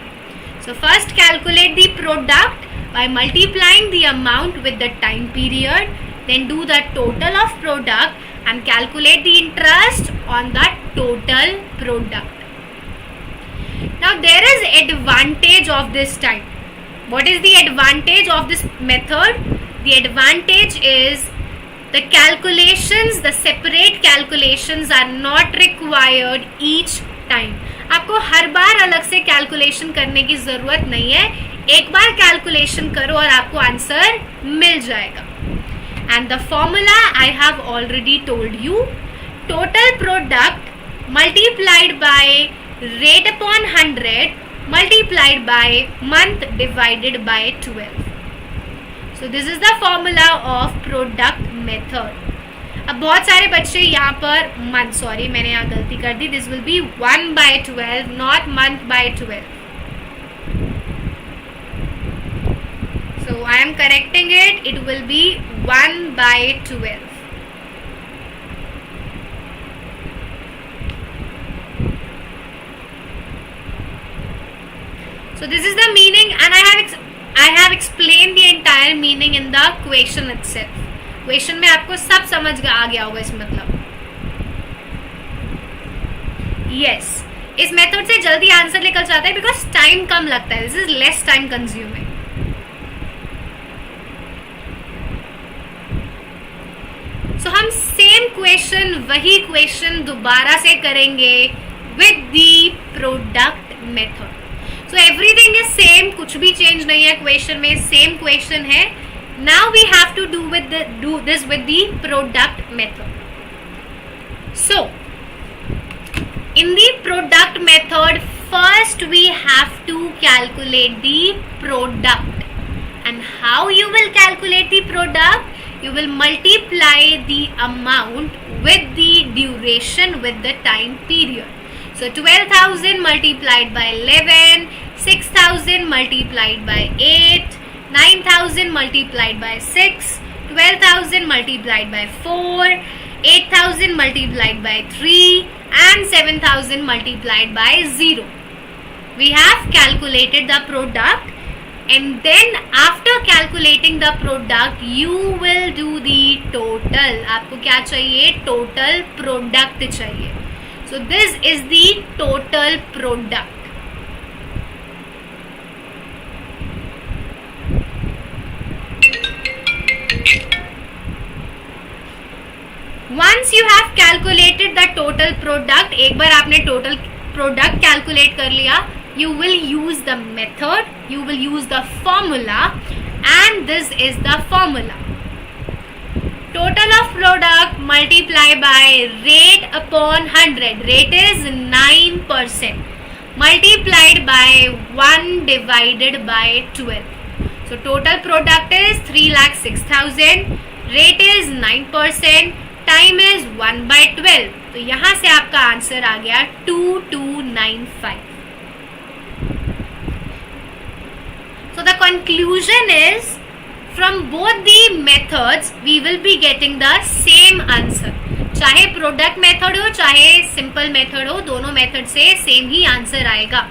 So first calculate the product by multiplying the amount with the time period, then do the total of product and calculate the interest on the total product. Now there is advantage of this type. What is the advantage of this method? The advantage is the calculations, the separate calculations are not required each time. आपको हर बार अलग से calculation करने की जरूरत नहीं है. एक बार calculation करो और आपको आंसर मिल जाएगा. And the formula I have already told you. Total product multiplied by rate upon 100 multiplied by month divided by 12. So this is the formula of product method. अब बहुत सारे बच्चे यहाँ पर मंथ, सॉरी मैंने यहाँ गलती कर दी. This will be 1/12 not month by 12. So I am correcting it. It will be 1/12. So this is the meaning, and I have explained the entire meaning in the question itself. Question में आपको सब समझ आ गया होगा इस मतलब. Yes, इस method से जल्दी आंसर निकल जाता है बिकॉज टाइम कम लगता है. This is less time consuming. So हम सेम क्वेश्चन, वही क्वेश्चन दोबारा से करेंगे with the product method. So everything is same, कुछ भी चेंज नहीं है क्वेश्चन में, सेम क्वेश्चन है. Now we have to do this with the product method. So in the product method, first we have to calculate the product. And how you will calculate the product? You will multiply the amount with the duration with the time period. So 12,000 multiplied by 11, 6,000 multiplied by 8, 9,000 multiplied by 6, 12,000 multiplied by 4, 8,000 multiplied by 3 and 7,000 multiplied by 0. We have calculated the product, and then after calculating the product you will do the total. आपको क्या चाहिए? Total product चाहिए. So this is the total product. Once you have calculated the total product, एक बार आपने total product calculate कर लिया, you will use the method, you will use the formula, and this is the formula. Total of product multiply by rate upon 100. Rate is 9%. Multiplied by 1 divided by 12. So total product is 3,06,000. Rate is 9%. Time is 1/12. तो यहां से आपका answer आ गया 2295. So the conclusion is from both the methods we will be getting the same answer. चाहे product method हो चाहे simple method हो, दोनों मेथड से सेम ही आंसर आएगा.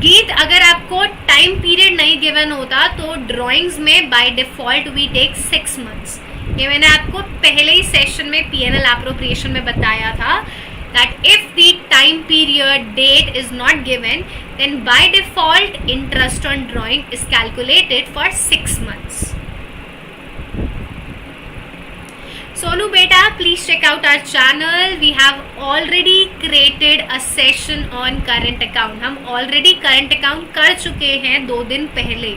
गीत, अगर आपको टाइम पीरियड नहीं गिवन होता तो ड्राइंग्स में by default we take 6 months. ये मैंने आपको पहले ही सेशन में पीएनएल एप्रोप्रिएशन में बताया था that if the time period date is not given, then by default interest on drawing is calculated for 6 months. Sonu beta, please check out our channel. We have already created a session on current account. हम already current account कर चुके हैं 2 दिन पहले,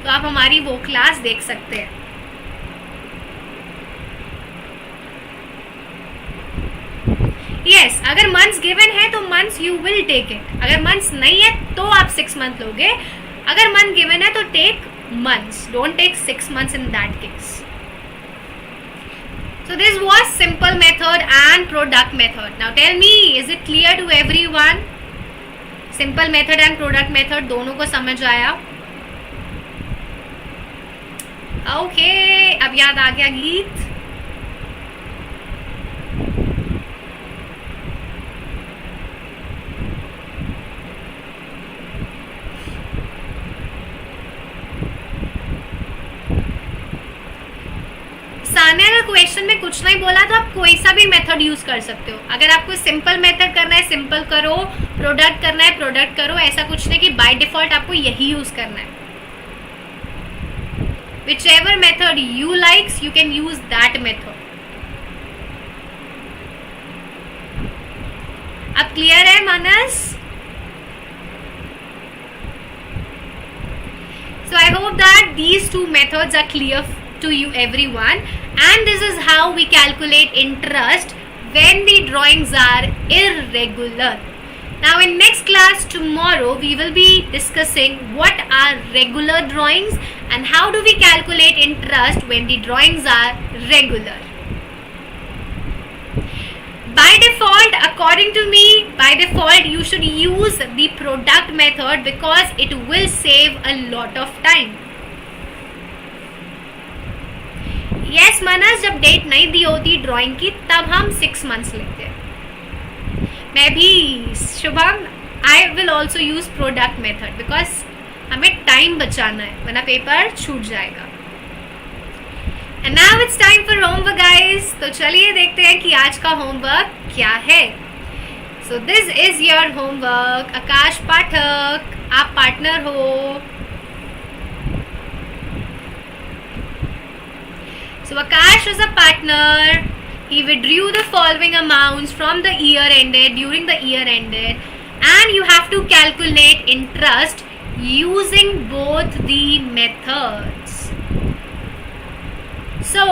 तो आप हमारी वो क्लास देख सकते हैं. Yes, अगर months given है तो months you will take it. अगर months नहीं है तो आप 6 month लोगे. अगर month given है तो take months. Don't take 6 months in that case. So this was simple method and product method. Now tell me, is it clear to everyone? Simple method and product method दोनों को समझ आया? Okay, अब याद आ गया गीत. सानिया अगर क्वेश्चन में कुछ नहीं बोला तो आप कोई सा भी मेथड यूज कर सकते हो. अगर आपको सिंपल मेथड करना है सिंपल करो, प्रोडक्ट करना है प्रोडक्ट करो. ऐसा कुछ नहीं कि बाय डिफॉल्ट आपको यही यूज करना है. whichever method you likes you can use that method. अब क्लियर है मानस? So I hope that these two methods are clear to you everyone, and this is how we calculate interest when the drawings are irregular. Now in next class tomorrow we will be discussing what are regular drawings and how do we calculate interest when the drawings are regular. By default, according to me, by default you should use the product method because it will save a lot of time. Yes मानस, जब date नहीं दी होती drawing की तब हम 6 months लेते हैं. मैं भी Shubham, I will also use product method because हमें टाइम बचाना है वरना पेपर छूट जाएगा. And now it's time for homework guys. तो चलिए देखते हैं कि आज का होमवर्क क्या है. So this is your homework. Akash Pathak, आप पार्टनर हो. So Akash is a partner. He withdrew the following amounts from the year ended, during the year ended, and you have to calculate interest using both the methods. So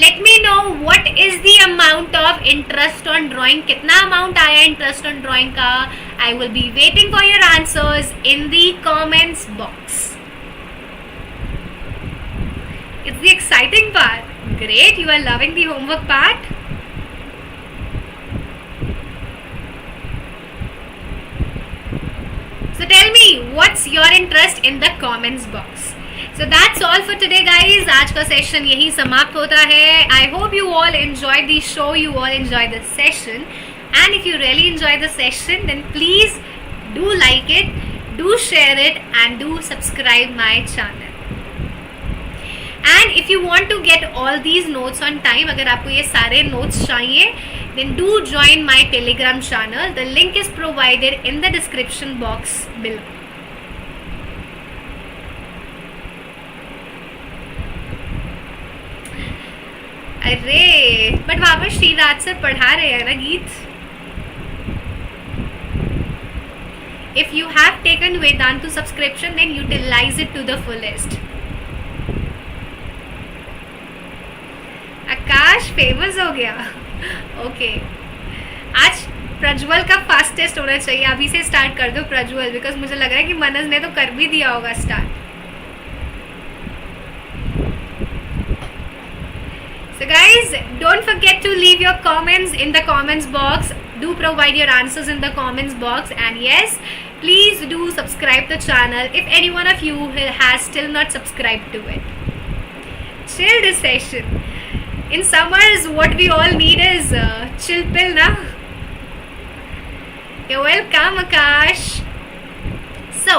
let me know what is the amount of interest on drawing. कितना amount आया interest on drawing का? I will be waiting for your answers in the comments box. It's the exciting part. Great, you are loving the homework part. So tell me, what's your interest in the comments box? So that's all for today guys. आज का session यही समाप्त होता है. I hope you all enjoyed the show, you all enjoyed the session, and if you really enjoyed the session then please do like it, do share it, and do subscribe my channel. And if you want to get all these notes on time, अगर आपको ये सारे notes चाहिए, then do join my Telegram channel. The link is provided in the description box below. अरे but वहाँ पर Shriraj sir पढ़ा रहे हैं ना गीत. If you have taken Vedantu subscription, then utilize it to the fullest. Akash famous हो गया. ओके, आज प्रज्वल का फास्टेस्ट होना चाहिए. अभी से स्टार्ट कर दो प्रज्वल, बिकॉज मुझे लग रहा है कि मनज ने तो कर भी दिया होगा start. So guys, don't forget to leave your comments in the comments box. Do provide your answers in the comments box, and yes, please do subscribe the channel if any one of you has still not subscribed to it. Chill this session. In summers, what we all need is chill pill, na? You're welcome, Akash. So,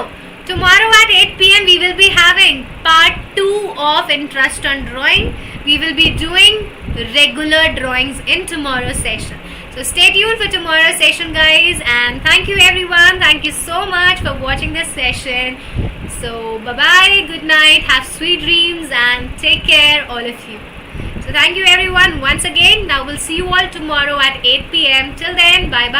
tomorrow at 8 p.m. we will be having part 2 of interest on drawing. We will be doing regular drawings in tomorrow's session. So stay tuned for tomorrow's session guys, and thank you everyone. Thank you so much for watching this session. So bye bye, good night, have sweet dreams, and take care all of you. So So thank you everyone once again. Now we'll see you all tomorrow at 8 p.m. Till then, bye bye.